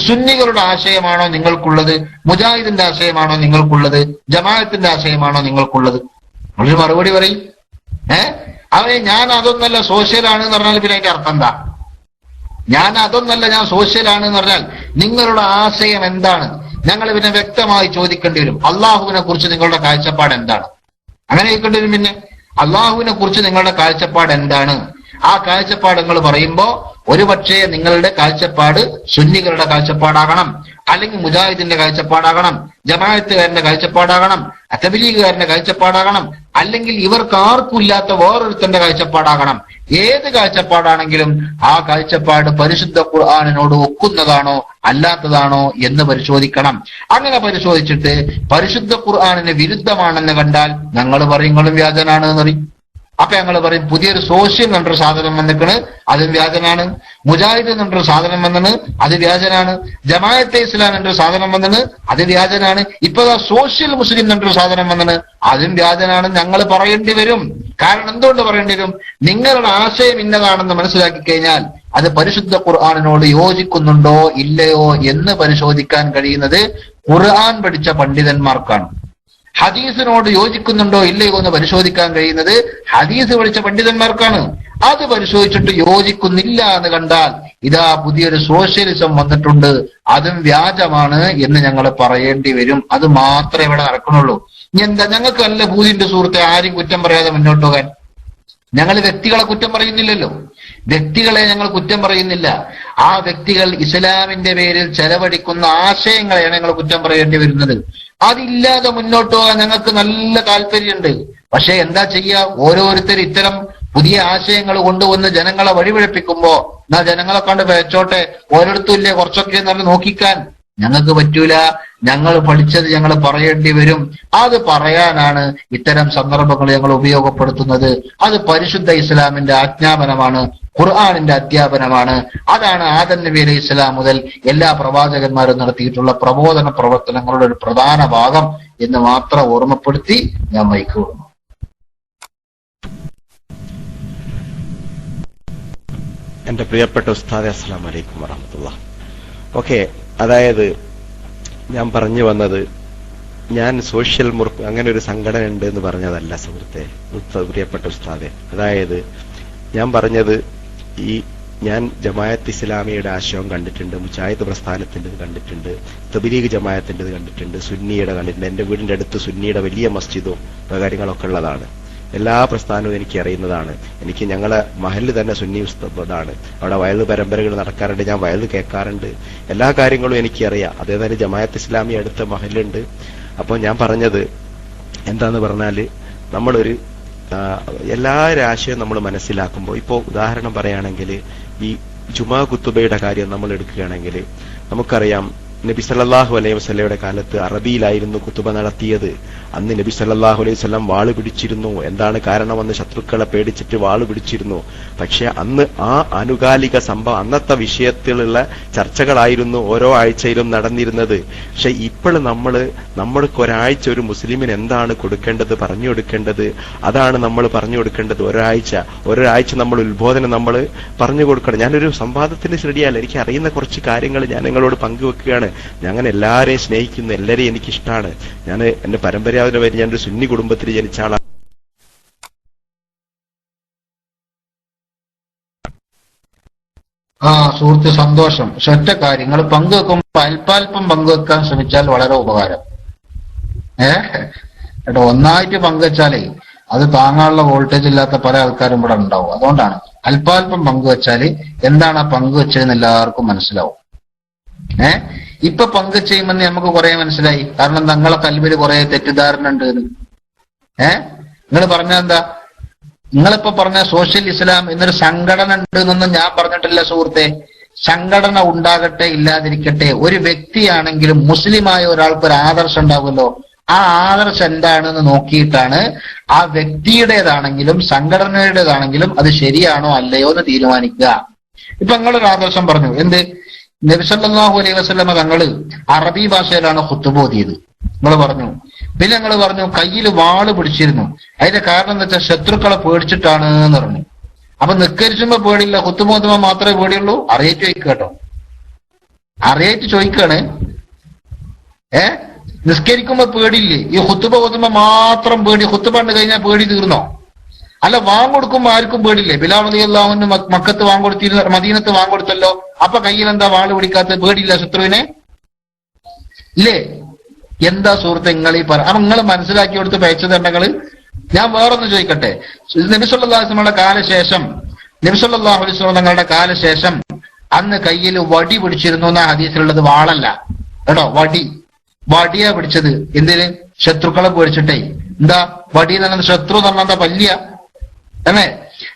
B: സുന്നികളുടെ ആശയമാണോ നിങ്ങൾക്കുള്ളത്? മുജാഹിദിന്റെ ആശയമാണോ നിങ്ങൾക്കുള്ളത്? ജമാഅത്തിന്റെ ആശയമാണോ നിങ്ങൾക്കുള്ളത്? ഒരു മറുപടി പറയും. അവനെ ഞാൻ അതൊന്നല്ല സോഷ്യലാണ് എന്ന് പറഞ്ഞാൽ പിന്നെ അതിന്റെ അർത്ഥം എന്താ? ഞാൻ അതൊന്നല്ല, ഞാൻ സോഷ്യലാണ് എന്ന് പറഞ്ഞാൽ നിങ്ങളുടെ ആശയം എന്താണ്? ഞങ്ങൾ പിന്നെ വ്യക്തമായി ചോദിക്കേണ്ടി വരും. അള്ളാഹുവിനെ കുറിച്ച് നിങ്ങളുടെ കാഴ്ചപ്പാട് എന്താണ്? അങ്ങനെ ചോദിക്കേണ്ടി വരും. പിന്നെ അള്ളാഹുവിനെ കുറിച്ച് നിങ്ങളുടെ കാഴ്ചപ്പാട് എന്താണ്? ആ കാഴ്ചപ്പാട് നിങ്ങൾ പറയുമ്പോ ഒരുപക്ഷെ നിങ്ങളുടെ കാഴ്ചപ്പാട് സുന്നികളുടെ കാഴ്ചപ്പാടാകണം, അല്ലെങ്കിൽ മുജാഹിദിന്റെ കാഴ്ചപ്പാടാകണം, ജമാഅത്തുകാരന്റെ കാഴ്ചപ്പാടാകണം, തബ്ലീഗുകാരന്റെ കാഴ്ചപ്പാടാകണം, അല്ലെങ്കിൽ ഇവർക്ക് ആർക്കും ഇല്ലാത്ത വേറൊരുത്തന്റെ കാഴ്ചപ്പാടാകണം. ഏത് കാഴ്ചപ്പാടാണെങ്കിലും ആ കാഴ്ചപ്പാട് പരിശുദ്ധ ഖുർആനിനോട് ഒക്കുന്നതാണോ അല്ലാത്തതാണോ എന്ന് പരിശോധിക്കണം. അങ്ങനെ പരിശോധിച്ചിട്ട് പരിശുദ്ധ ഖുർആനിന് വിരുദ്ധമാണെന്ന് കണ്ടാൽ ഞങ്ങൾ പറയും നിങ്ങളും വ്യാജനാണ് എന്ന് പറയും. അപ്പൊ ഞങ്ങൾ പറയും പുതിയൊരു സോഷ്യൽ എന്നൊരു സാധനം വന്നിക്കണ്, അതും വ്യാജനാണ്. മുജാഹിദ് എന്നൊരു സാധനം വന്നിന്, അത് വ്യാജനാണ്. ജമാഅത്തെ ഇസ്ലാം എന്നൊരു സാധനം വന്നിന്, അത് വ്യാജനാണ്. ഇപ്പൊ സോഷ്യൽ മുസ്ലിം എന്നൊരു സാധനം വന്നിന്, അതും വ്യാജനാണ്. ഞങ്ങൾ പറയേണ്ടി വരും. കാരണം എന്തുകൊണ്ട് പറയേണ്ടി വരും? നിങ്ങളുടെ ആശയം ഇന്നതാണെന്ന് മനസ്സിലാക്കി കഴിഞ്ഞാൽ അത് പരിശുദ്ധ ഖുർആനിനോട് യോജിക്കുന്നുണ്ടോ ഇല്ലയോ എന്ന് പരിശോധിക്കാൻ കഴിയുന്നത് ഖുർആൻ പഠിച്ച പണ്ഡിതന്മാർക്കാണ്. ഹദീസിനോട് യോജിക്കുന്നുണ്ടോ ഇല്ലയോ എന്ന് പരിശോധിക്കാൻ കഴിയുന്നത് ഹദീസ് പഠിച്ച പണ്ഡിതന്മാർക്കാണ്. അത് പരിശോധിച്ചിട്ട് യോജിക്കുന്നില്ല എന്ന് കണ്ടാൽ ഇതാ പുതിയൊരു സോഷ്യലിസം വന്നിട്ടുണ്ട്, അതും വ്യാജമാണ് എന്ന് ഞങ്ങൾ പറയേണ്ടി വരും. അത് മാത്രമേ ഇവിടെ നടക്കണുള്ളൂ. ഇനി എന്താ? ഞങ്ങൾക്ക് നല്ല ഭൂതിന്റെ സുഹൃത്തെ ആരും കുറ്റം പറയാതെ മുന്നോട്ട് പോകാൻ. ഞങ്ങൾ വ്യക്തികളെ കുറ്റം പറയുന്നില്ലല്ലോ. വ്യക്തികളെ ഞങ്ങൾ കുറ്റം പറയുന്നില്ല. ആ വ്യക്തികൾ ഇസ്ലാമിന്റെ പേരിൽ ചെലവഴിക്കുന്ന ആശയങ്ങളെയാണ് ഞങ്ങൾ കുറ്റം പറയേണ്ടി വരുന്നത്. അതില്ലാതെ മുന്നോട്ട് പോകാൻ ഞങ്ങൾക്ക് നല്ല താല്പര്യമുണ്ട്. പക്ഷെ എന്താ ചെയ്യുക? ഓരോരുത്തർ ഇത്തരം പുതിയ ആശയങ്ങൾ കൊണ്ടുവന്ന് ജനങ്ങളെ വഴിപിഴപ്പിക്കുമ്പോ എന്നാ ജനങ്ങളെ കണ്ട് വെച്ചോട്ടെ, ഓരോരുത്തും ഇല്ലേ കുറച്ചൊക്കെ നല്ല നോക്കിക്കാൻ ഞങ്ങൾക്ക് പറ്റൂല. ഞങ്ങൾ പഠിച്ചത് ഞങ്ങൾ പറയേണ്ടി വരും. അത് പറയാനാണ് ഇത്തരം സന്ദർഭങ്ങൾ ഞങ്ങൾ ഉപയോഗപ്പെടുത്തുന്നത്. അത് പരിശുദ്ധ ഇസ്ലാമിന്റെ ആജ്ഞാപനമാണ്, ഖുർആനിന്റെ അധ്യാപനമാണ്. അതാണ് ആദം നബി അലൈഹി ഇസ്ലാം മുതൽ എല്ലാ പ്രവാചകന്മാരും നടത്തിയിട്ടുള്ള പ്രബോധന പ്രവർത്തനങ്ങളുടെ ഒരു പ്രധാന ഭാഗം എന്ന് മാത്രം ഓർമ്മപ്പെടുത്തി ഞാൻ മൈക്ക് കൊടുക്കുന്നു.
A: എന്റെ പ്രിയപ്പെട്ട ഉസ്താദെ, അസ്സലാമു അലൈക്കും വറഹ്മത്തുള്ളാഹി. ഓക്കെ, അതായത് ഞാൻ പറഞ്ഞു വന്നത് ഞാൻ സോഷ്യൽ അങ്ങനെ ഒരു സംഘടന ഉണ്ട് എന്ന് പറഞ്ഞതല്ല സുഹൃത്തെ, പ്രിയപ്പെട്ട ഉസ്താദെ. അതായത് ഞാൻ പറഞ്ഞത് ഞാൻ ജമാഅത്ത് ഇസ്ലാമിയുടെ ആശയം കണ്ടിട്ടുണ്ട്, മുജാഹിദ് പ്രസ്ഥാനത്തിൻ്റെത് കണ്ടിട്ടുണ്ട്, തബ്ലീഗ് ജമാഅത്തിൻ്റെത് കണ്ടിട്ടുണ്ട്, സുന്നിയുടെ കണ്ടിട്ടുണ്ട്. എന്റെ വീടിന്റെ അടുത്ത് സുന്നിയുടെ വലിയ മസ്ജിദും കാര്യങ്ങളൊക്കെ ഉള്ളതാണ്. എല്ലാ പ്രസ്ഥാനവും എനിക്ക് അറിയുന്നതാണ്. എനിക്ക് ഞങ്ങളെ മഹല്ല് തന്നെ സുന്നി ഉസ്താദാണ്. അവിടെ വയല് പരമ്പരകൾ നടക്കാറുണ്ട്, ഞാൻ വയല് കേൾക്കാറുണ്ട്, എല്ലാ കാര്യങ്ങളും എനിക്കറിയാം. അതേപോലെ ജമാഅത്ത് ഇസ്ലാമി അടുത്ത മഹല്ലുണ്ട്. അപ്പോൾ ഞാൻ പറഞ്ഞത് എന്താന്ന് പറഞ്ഞാല്, നമ്മളൊരു എല്ലാ രാശിയും നമ്മൾ മനസ്സിലാക്കുമ്പോൾ, ഇപ്പോൾ ഉദാഹരണം പറയുകയാണെങ്കിൽ ഈ ജുമാ കുത്തുബയുടെ കാര്യം നമ്മൾ എടുക്കുകയാണെങ്കിൽ നമുക്കറിയാം, നബി സല്ലല്ലാഹു അലൈഹി വസല്ലമയുടെ കാലത്ത് അറബിയിലായിരുന്നു കുത്തുബ നടത്തിയത്. അന്ന് നബി സല്ലല്ലാഹു അലൈഹി വസല്ലം വാള് പിടിച്ചിരുന്നു. എന്താണ് കാരണം? അന്ന് ശത്രുക്കളെ പേടിച്ചിട്ട് വാള് പിടിച്ചിരുന്നു. പക്ഷെ അന്ന് ആ ആനുകാലിക സംഭവം, അന്നത്തെ വിഷയത്തിലുള്ള ചർച്ചകളായിരുന്നു ഓരോ ആഴ്ചയിലും നടന്നിരുന്നത്. പക്ഷെ ഇപ്പോൾ നമ്മൾക്ക് ഒരാഴ്ച ഒരു മുസ്ലിമിന് എന്താണ് കൊടുക്കേണ്ടത്, പറഞ്ഞു കൊടുക്കേണ്ടത്, അതാണ് നമ്മൾ പറഞ്ഞു കൊടുക്കേണ്ടത്. ഒരാഴ്ച നമ്മൾ ഉത്ബോധനം നമ്മൾ പറഞ്ഞു കൊടുക്കണം. ഞാനൊരു സംവാദത്തിന് ശ്രദ്ധിയാൽ എനിക്ക് അറിയുന്ന കുറച്ച് കാര്യങ്ങൾ ഞാൻ നിങ്ങളോട് പങ്കുവെക്കുകയാണ്. ഞാൻ അങ്ങനെ എല്ലാവരെയും സ്നേഹിക്കുന്നു, എല്ലാവരെയും എനിക്കിഷ്ടമാണ്. ഞാൻ എന്റെ പരമ്പരാഗത വരെ ഞാനൊരു സുന്നി കുടുംബത്തിൽ ജനിച്ച ആളാണ്.
B: സുഹൃത്ത് സന്തോഷം. പക്ഷെ ഒറ്റ കാര്യങ്ങൾ പങ്കുവെക്കുമ്പോൾ അല്പാൽപ്പം പങ്കുവെക്കാൻ ശ്രമിച്ചാൽ വളരെ ഉപകാരം. കേട്ടോ, ഒന്നായിട്ട് പങ്കുവെച്ചാലേ അത് താങ്ങാനുള്ള വോൾട്ടേജ് ഇല്ലാത്ത പല ആൾക്കാരും ഇവിടെ ഉണ്ടാവും. അതുകൊണ്ടാണ് അല്പാൽപ്പം പങ്കുവെച്ചാല് എന്താണ് ആ പങ്കുവെച്ചതെന്ന് എല്ലാവർക്കും മനസ്സിലാവും. ഇപ്പൊ പങ്കുവെച്ചുമെന്ന് നമുക്ക് കുറെ മനസ്സിലായി. കാരണം നിങ്ങളെ കൽവിൽ കുറെ തെറ്റിദ്ധാരണ ഉണ്ട്. നിങ്ങൾ പറഞ്ഞ എന്താ? നിങ്ങളിപ്പോ പറഞ്ഞ സോഷ്യൽ ഇസ്ലാം എന്നൊരു സംഘടന ഉണ്ട് എന്നൊന്നും ഞാൻ പറഞ്ഞിട്ടില്ല സുഹൃത്തെ. സംഘടന ഉണ്ടാകട്ടെ ഇല്ലാതിരിക്കട്ടെ, ഒരു വ്യക്തിയാണെങ്കിലും മുസ്ലിമായ ഒരാൾക്ക് ഒരു ആദർശം ഉണ്ടാവുമല്ലോ. ആ ആദർശം എന്താണെന്ന് നോക്കിയിട്ടാണ് ആ വ്യക്തിയുടേതാണെങ്കിലും സംഘടനയുടേതാണെങ്കിലും അത് ശരിയാണോ അല്ലയോ എന്ന് തീരുമാനിക്കുക. ഇപ്പൊ നിങ്ങളൊരു ആദർശം പറഞ്ഞു. എന്ത്? നബി സല്ലല്ലാഹു അലൈഹി വസല്ലമ തങ്ങള് അറബി ഭാഷയിലാണ് ഖുത്ബ ഓതിയത് നിങ്ങൾ പറഞ്ഞു. പിന്നെ നിങ്ങൾ പറഞ്ഞു കയ്യിൽ വാള് പിടിച്ചിരുന്നു. അതിന്റെ കാരണം എന്താ വെച്ചാൽ ശത്രുക്കളെ പേടിച്ചിട്ടാണ് എന്ന് പറഞ്ഞു. അപ്പൊ നിസ്കരിച്ചുമ്പോ പേടിയില്ല, ഖുത്ബ ഓതുമ്പോ മാത്രമേ പേടിയുള്ളൂ? അറിയായിട്ട് ചോദിക്കുക കേട്ടോ, അറിയായിട്ട് ചോദിക്കാണ്. നിസ്കരിക്കുമ്പോ പേടിയില്ലേ? ഈ ഖുത്ബ ഓതുമ്പോ മാത്രം പേടി? ഖുത്ബ കണ്ടു കഴിഞ്ഞാൽ പേടി തീർന്നോ? അല്ല, വാങ്ങൊടുക്കുമ്പോ ആർക്കും പേടില്ലേ? ബിലാൽ റളിയല്ലാഹു അൻഹു മക്കത്ത് വാങ്ങൊടുത്തിരുന്ന, മദീനത്ത് വാങ്ങൊടുത്തല്ലോ. അപ്പൊ കയ്യിൽ എന്താ വാള് പിടിക്കാത്ത? പേടിയില്ല ശത്രുവിനെ? ഇല്ലേ? എന്താ സുഹൃത്തെ നിങ്ങൾ ഈ പറ? അപ്പൊ നിങ്ങൾ മനസ്സിലാക്കി കൊടുത്ത് പേച്ചതണ്ടങ്ങള്. ഞാൻ വേറൊന്ന് ചോദിക്കട്ടെ. നബി സല്ലല്ലാഹു അലൈഹി വസല്ലമയുടെ കാലശേഷം, നബി സല്ലല്ലാഹു അലൈഹി വസല്ലം തങ്ങളുടെ കാലശേഷം അന്ന് കയ്യിൽ വടി പിടിച്ചിരുന്നു എന്ന ഹദീസിലുള്ളത്. വാളല്ല കേട്ടോ, വടിയാ പിടിച്ചത്. എന്തിന്? ശത്രുക്കളെ പേടിച്ചിട്ടേ. എന്താ വടി എന്ന് പറഞ്ഞത്? ശത്രു എന്ന് പറഞ്ഞാൽ എന്താ? പല്ലിയ അല്ലേ?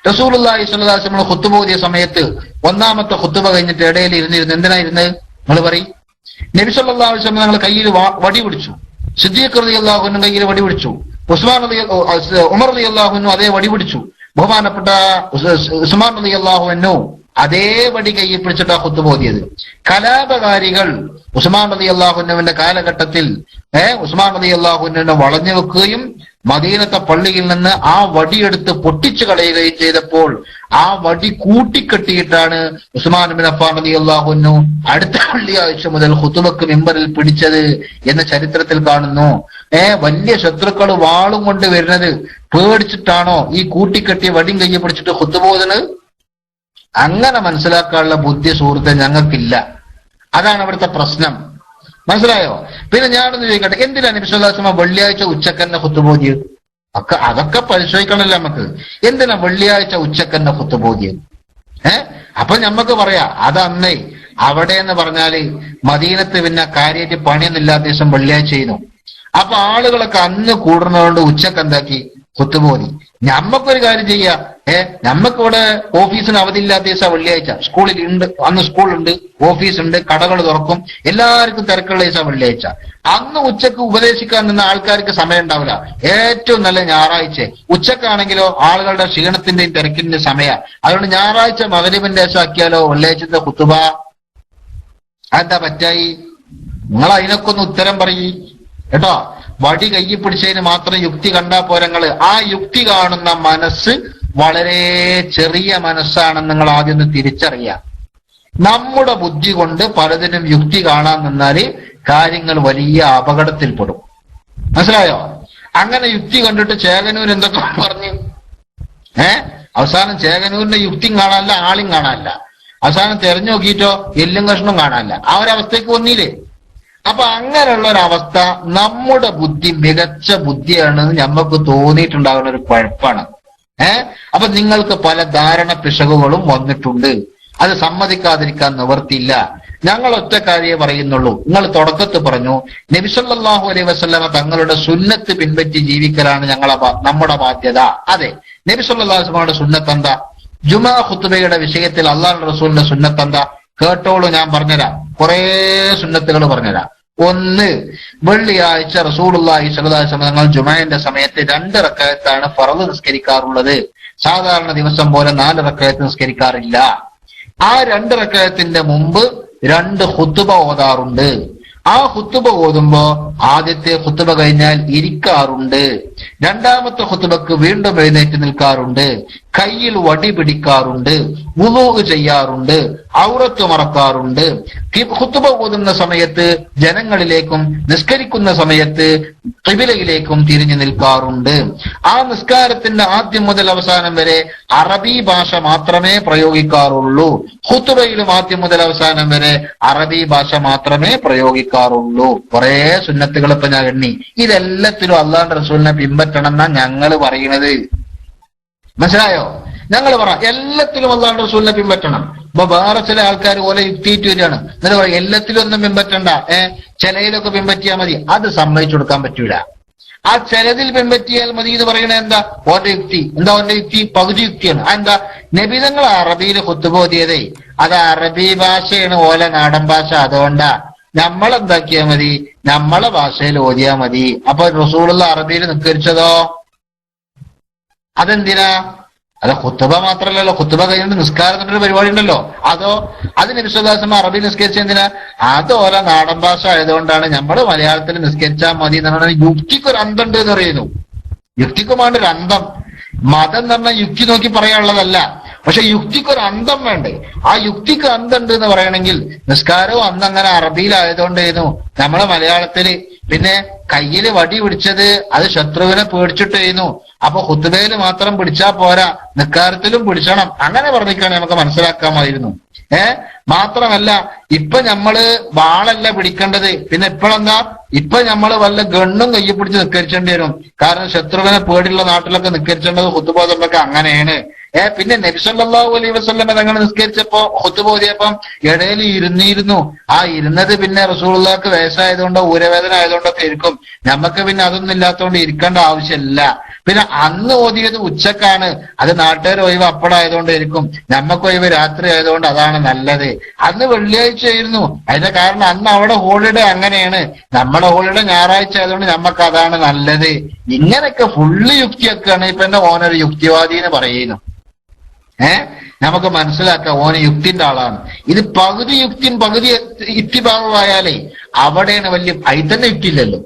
B: റസൂലുള്ളാഹി സ്വല്ലല്ലാഹു അലൈഹി വസല്ലം ഖുത്ബ ഓതിയ സമയത്ത് ഒന്നാമത്തെ ഖുത്ബ കഴിഞ്ഞിട്ട് ഇടയിൽ ഇരുന്നിരുന്നു. എന്തിനാ ഇരുന്നത്? നിങ്ങൾ പറയും. നബി സല്ലല്ലാഹു അലൈഹി വസല്ലം ഞങ്ങൾ കയ്യിൽ വടി പിടിച്ചു. സിദ്ദീഖ് റളിയല്ലാഹു അൻഹു കയ്യിൽ വടി പിടിച്ചു. ഉമർ റളിയല്ലാഹു അൻഹു അതേ വടി പിടിച്ചു. ബഹുമാനപ്പെട്ട ഉസ്മാൻ റളിയല്ലാഹു അൻഹു അതേ വടി കയ്യിൽ പിടിച്ചിട്ടാ ഖുത്ബ ഓതിയത്. കലാപകാരികൾ ഉസ്മാൻ റളിയല്ലാഹു അൻഹുവിന്റെ കാലഘട്ടത്തിൽ ഉസ്മാൻ റളിയല്ലാഹു അൻഹുവിനെ വളഞ്ഞു വെക്കുകയും മദീനത്തെ പള്ളിയിൽ നിന്ന് ആ വടിയെടുത്ത് പൊട്ടിച്ചു കളയുകയും ചെയ്തപ്പോൾ ആ വടി കൂട്ടിക്കെട്ടിയിട്ടാണ് ഉസ്മാൻ ബിൻ അഫ്ഫാൻ റളിയല്ലാഹു അൻഹു അടുത്ത വെള്ളിയാഴ്ച മുതൽ ഖുതുബക്ക് മിമ്പറിൽ പിടിച്ചത് എന്ന ചരിത്രത്തിൽ കാണുന്നു. വലിയ ശത്രുക്കൾ വാളും കൊണ്ട് വരുന്നത് പേടിച്ചിട്ടാണോ ഈ കൂട്ടിക്കെട്ടിയ വടിയും കയ്യെ പിടിച്ചിട്ട് ഖുതുബ ഓതുന്നത്? അങ്ങനെ മനസ്സിലാക്കാനുള്ള ബുദ്ധി സുഹൃത്തെ ഞങ്ങൾക്കില്ല. അതാണ് അവിടുത്തെ പ്രശ്നം. മനസ്സിലായോ? പിന്നെ ഞാനൊന്ന് ചോദിക്കട്ടെ, എന്തിനാ നബി സല്ലല്ലാഹു അലൈഹി വസല്ലം വെള്ളിയാഴ്ച ഉച്ചക്കന്നെ ഖുത്ബ ഓതിയത്? അതൊക്കെ പരിശോധിക്കണമല്ലോ നമുക്ക്. എന്തിനാ വെള്ളിയാഴ്ച ഉച്ചക്കന്നെ ഖുത്ബ ഓതിയത്? അപ്പൊ ഞമ്മക്ക് പറയാ അതന്നേ അവിടെ എന്ന് പറഞ്ഞാല് മദീനത്ത് പിന്നെ കാര്യമായിട്ട് പണിയൊന്നും ഇല്ലാത്ത ദിവസം വെള്ളിയാഴ്ച ചെയ്യുന്നു. അപ്പൊ ആളുകളൊക്കെ അന്ന് കൂടുന്നതുകൊണ്ട് ഉച്ചക്ക് എന്താക്കി? ഖുത്ബ ഓതി. ഞമ്മക്കൊരു കാര്യം ചെയ്യാ, ഞമ്മക്കിവിടെ ഓഫീസിന് അവധി ഇല്ലാത്ത ദിവസം വെള്ളിയാഴ്ച. സ്കൂളിൽ ഉണ്ട്, അന്ന് സ്കൂളുണ്ട്, ഓഫീസുണ്ട്, കടകൾ തുറക്കും, എല്ലാവർക്കും തിരക്കുള്ള ദിവസം വെള്ളിയാഴ്ച. അന്ന് ഉച്ചക്ക് ഉപദേശിക്കാൻ നിന്ന ആൾക്കാർക്ക് സമയം ഉണ്ടാവില്ല. ഏറ്റവും നല്ല ഞായറാഴ്ച. ഉച്ചക്കാണെങ്കിലോ ആളുകളുടെ ക്ഷീണത്തിന്റെയും തിരക്കിന്റെയും സമയം. അതുകൊണ്ട് ഞായറാഴ്ച മഗ്‌രിബിന്റെ ശേഷം ആക്കിയാലോ വെള്ളിയാഴ്ചത്തെ ഖുത്ബ? അതെന്താ പറ്റായി? നിങ്ങൾ അതിനൊക്കെ ഒന്ന് ഉത്തരം പറയ് കേട്ടോ. വടി കയ്യിൽ പിടിച്ചതിന് മാത്രം യുക്തി കണ്ടാ പോരങ്ങള്. ആ യുക്തി കാണുന്ന മനസ്സ് വളരെ ചെറിയ മനസ്സാണെന്ന് നിങ്ങൾ ആദ്യം ഒന്ന് തിരിച്ചറിയാം. നമ്മുടെ ബുദ്ധി കൊണ്ട് പലതിനും യുക്തി കാണാൻ നിന്നാല് കാര്യങ്ങൾ വലിയ അപകടത്തിൽപ്പെടും. മനസ്സിലായോ? അങ്ങനെ യുക്തി കണ്ടിട്ട് ചേകനൂർ എന്തൊക്കെ പറഞ്ഞു. അവസാനം ചേകനൂരിന്റെ യുക്തിയും കാണാനില്ല, ആളും കാണാനില്ല. അവസാനം തെരഞ്ഞു നോക്കിയിട്ടോ എല്ലും കഷ്ണവും കാണാനില്ല. ആ ഒരവസ്ഥയ്ക്ക് വന്നില്ലേ? അപ്പൊ അങ്ങനെയുള്ള ഒരു അവസ്ഥ നമ്മുടെ ബുദ്ധി മികച്ച ബുദ്ധിയാണെന്ന് നമുക്ക് തോന്നിയിട്ടുണ്ടാകുന്ന ഒരു കുഴപ്പമാണ്. അപ്പൊ നിങ്ങൾക്ക് പല ധാരണ പിശകുകളും വന്നിട്ടുണ്ട്. അത് സമ്മതിക്കാതിരിക്കാൻ നിവർത്തിയില്ല. ഞങ്ങൾ ഒറ്റ കാര്യമേ പറയുന്നുള്ളൂ. നിങ്ങൾ തുടക്കത്തിൽ പറഞ്ഞു നബി സല്ലല്ലാഹു അലൈഹി വസല്ലമ തങ്ങളുടെ സുന്നത്ത് പിൻപറ്റി ജീവിക്കലാണ് നമ്മുടെ ബാധ്യത. അതെ, നബി സല്ലല്ലാഹു അലൈഹി വസല്ലമയുടെ സുന്നത്ത് എന്താ? ജുമാ ഖുത്ബയുടെ വിഷയത്തിൽ അല്ലാഹുവിന്റെ റസൂലിന്റെ സുന്നത്ത് എന്താ? കേട്ടോളൂ, ഞാൻ പറഞ്ഞുതരാം. കുറെ സുന്നത്തുകൾ പറഞ്ഞുതരാം. ഒന്ന്, വെള്ളിയാഴ്ച റസൂലുള്ളാഹി സ്വല്ലല്ലാഹു അലൈഹി വസല്ലം തങ്ങൾ ജുമാന്റെ സമയത്ത് 2 റക്അത്താണ് ഫർള് നിസ്കരിക്കാറുള്ളത്. സാധാരണ ദിവസം പോലെ 4 റക്അത്ത് നിസ്കരിക്കാറില്ല. ആ 2 റക്അത്തിന്റെ മുമ്പ് 2 ഖുത്ബ ഓതാറുണ്ട്. ആ ഖുത്ബ ഓതുമ്പോ ആദ്യത്തെ ഖുത്ബ കഴിഞ്ഞാൽ ഇരിക്കാറുണ്ട്. രണ്ടാമത്തെ ഖുത്ബക്ക് വീണ്ടും എഴുന്നേറ്റ് നിൽക്കാറുണ്ട്. കയ്യിൽ വടി പിടിക്കാറുണ്ട്. വുളൂ ചെയ്യാറുണ്ട്. ഔറത്ത് മറക്കാറുണ്ട്. ഖുത്ബ ഓതുന്ന സമയത്ത് ജനങ്ങളിലേക്കും നിസ്കരിക്കുന്ന സമയത്ത് ഖിബിലയിലേക്കും തിരിഞ്ഞു നിൽക്കാറുണ്ട്. ആ നിസ്കാരത്തിന്റെ ആദ്യം മുതൽ അവസാനം വരെ അറബി ഭാഷ മാത്രമേ പ്രയോഗിക്കാറുള്ളൂ. ഖുത്ബയിലും ആദ്യം മുതൽ അവസാനം വരെ അറബി ഭാഷ മാത്രമേ പ്രയോഗിക്കാറുള്ളൂ. കുറെ സുന്നത്തുകൾ ഇപ്പൊ ഞാൻ എണ്ണി. ഇതെല്ലാത്തിലും അള്ളാഹുവിന്റെ റസൂലിനെ പിൻപറ്റണം എന്നാ ഞങ്ങള് പറയുന്നത്. മനസ്സിലായോ? ഞങ്ങൾ പറ എല്ലാത്തിലും അള്ളാഹുവിന്റെ റസൂലിനെ പിൻപറ്റണം. ഇപ്പൊ വേറെ ചില ആൾക്കാർ പോലെ യുക്തിയിട്ട് വരികയാണ്. എന്നിട്ട് പറയും എല്ലാത്തിലും ഒന്നും പിൻപറ്റണ്ട, ചിലയിലൊക്കെ പിൻപറ്റിയാൽ മതി. അത് സമ്മതിച്ചു കൊടുക്കാൻ പറ്റൂല. ആ ചിലതിൽ പിൻപറ്റിയാൽ മതി എന്ന് പറയണത് എന്താ? ഓന്റെ യുക്തി എന്താ? ഓന്റെ യുക്തി പകുതി യുക്തിയാണ്. അതെന്താ? നബിതങ്ങൾ അറബിയിൽ ഖുത്ബ ഓതിയതേ അത് അറബി ഭാഷയാണ്, ഓല നാടൻ ഭാഷ. അതുകൊണ്ടാ നമ്മളെന്താക്കിയാ മതി, നമ്മളെ ഭാഷയിൽ ഓതിയാ മതി. അപ്പൊ റസൂലുള്ള അറബിയിൽ നിസ്കരിച്ചതോ അതെന്തിനാ? അത് ഖുത്ബ മാത്രല്ലല്ലോ, ഖുത്ബ കഴിഞ്ഞിട്ട് നിസ്കാരം എന്നൊരു പരിപാടി ഉണ്ടല്ലോ. അതോ അത് നബി സല്ലല്ലാഹു അലൈഹി വസല്ലം അറബി നിസ്കരിച്ച എന്തിനാ? അതോല നാടൻ ഭാഷ ആയതുകൊണ്ടാണ് നമ്മൾ മലയാളത്തിൽ നിസ്കരിച്ചാൽ മതി എന്നാണ്. യുക്തിക്കൊരു അന്തം ഉണ്ട് എന്ന് പറയുന്നു. യുക്തിക്കുമാണ് ഒരു അന്തം. മതം എന്ന് പറഞ്ഞാൽ യുക്തി നോക്കി പറയാനുള്ളതല്ല. പക്ഷെ യുക്തിക്കൊരു അന്തം വേണ്ടേ? ആ യുക്തിക്ക് അന്തം ഉണ്ട് എന്ന് പറയണമെങ്കിൽ നിസ്കാരവും അന്ന് അങ്ങനെ അറബിയിലായതുകൊണ്ടായിരുന്നു നമ്മളെ മലയാളത്തില്. പിന്നെ കയ്യില് വടി പിടിച്ചത് അത് ശത്രുവിനെ പേടിച്ചിട്ടായിരുന്നു. അപ്പൊ ഖുത്ബയിൽ മാത്രം പിടിച്ചാ പോരാ, നിസ്കാരത്തിലും പിടിച്ചണം. അങ്ങനെ പറഞ്ഞിട്ടാണ് നമുക്ക് മനസ്സിലാക്കാമായിരുന്നു. മാത്രമല്ല ഇപ്പൊ നമ്മള് വാളല്ല പിടിക്കേണ്ടത്. പിന്നെ ഇപ്പോഴെന്താ? ഇപ്പൊ നമ്മള് വല്ല ഗണ്ണും കയ്യിൽ പിടിച്ച് നിസ്കരിച്ചേണ്ടി വരും. കാരണം ശത്രുവിനെ പേടിയുള്ള നാട്ടിലൊക്കെ നിസ്കരിച്ചേണ്ടത് ഖുത്ബ ഓതുമ്പൊക്കെ അങ്ങനെയാണ്. പിന്നെ നബി സല്ലല്ലാഹു അലൈഹി വസല്ലം തങ്ങൾ നിസ്കരിച്ചപ്പോ ഖുത്ബ ഓതിയപ്പം ഇടയിൽ ഇരുന്നിരുന്നു. ആ ഇരുന്നത് പിന്നെ റസൂലുള്ളാഹിക്ക് വയസ്സായതുകൊണ്ടോ ഊരവേദന ആയതുകൊണ്ടൊക്കെ ഇരിക്കും. നമുക്ക് പിന്നെ അതൊന്നും ഇല്ലാത്തതുകൊണ്ട് ഇരിക്കേണ്ട ആവശ്യമില്ല. പിന്നെ അന്ന് ഓതിയത് ഉച്ചക്കാണ്. അത് നാട്ടുകാർ ഒഴിവ് അപ്പടായതുകൊണ്ട് ഇരിക്കും. നമുക്ക് ഒഴിവ് രാത്രി ആയതുകൊണ്ട് അതാണ് നല്ലത്. അന്ന് വെള്ളിയാഴ്ച ആയിരുന്നു. അതിന്റെ കാരണം അന്ന് അവിടെ ഹോളിഡേ അങ്ങനെയാണ്. നമ്മുടെ ഹോളിഡേ ഞായറാഴ്ച ആയതുകൊണ്ട് നമുക്ക് അതാണ് നല്ലത്. ഇങ്ങനെയൊക്കെ ഫുള്ള് യുക്തിയൊക്കെയാണ്. ഇപ്പൊ എന്റെ ഓനൊരു യുക്തിവാദി എന്ന് പറയുന്നു. നമുക്ക് മനസ്സിലാക്കാം ഓന് യുക്തിന്റെ ആളാണ്. ഇത് പകുതി യുക്തിയും പകുതി ഇത്തിഭാവമായാലേ അവിടെയാണ് വലിയ. അതിൽ തന്നെ യുക്തി ഇല്ലല്ലോ.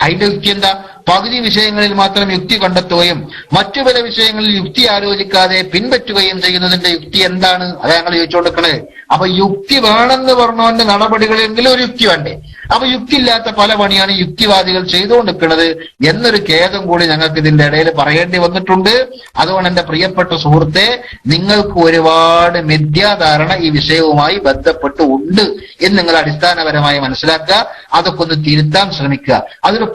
B: അതിന്റെ യുക്തി എന്താ? പകുതി വിഷയങ്ങളിൽ മാത്രം യുക്തി കണ്ടെത്തുകയും മറ്റു പല വിഷയങ്ങളിൽ യുക്തി ആലോചിക്കാതെ പിൻപറ്റുകയും ചെയ്യുന്നതിന്റെ യുക്തി എന്താണ്? അത് ഞങ്ങൾ ചോദിച്ചുകൊടുക്കണേ. അപ്പൊ യുക്തി വേണമെന്ന് പറഞ്ഞോണ്ട് നടപടികളെങ്കിലും ഒരു യുക്തി വേണ്ടേ? അപ്പൊ യുക്തി ഇല്ലാത്ത പല പണിയാണ് യുക്തിവാദികൾ ചെയ്തുകൊണ്ടിരിക്കുന്നത് എന്നൊരു ഖേദം കൂടി ഞങ്ങൾക്ക് ഇതിന്റെ ഇടയിൽ പറയേണ്ടി വന്നിട്ടുണ്ട്. അതുകൊണ്ട് എന്റെ പ്രിയപ്പെട്ട സുഹൃത്തെ, നിങ്ങൾക്ക് ഒരുപാട് മിഥ്യാധാരണ ഈ വിഷയവുമായി ബന്ധപ്പെട്ട് ഉണ്ട് എന്ന് നിങ്ങൾ അടിസ്ഥാനപരമായി മനസ്സിലാക്കുക. അതൊക്കെ ഒന്ന് തിരുത്താൻ ശ്രമിക്കുക. അതൊരു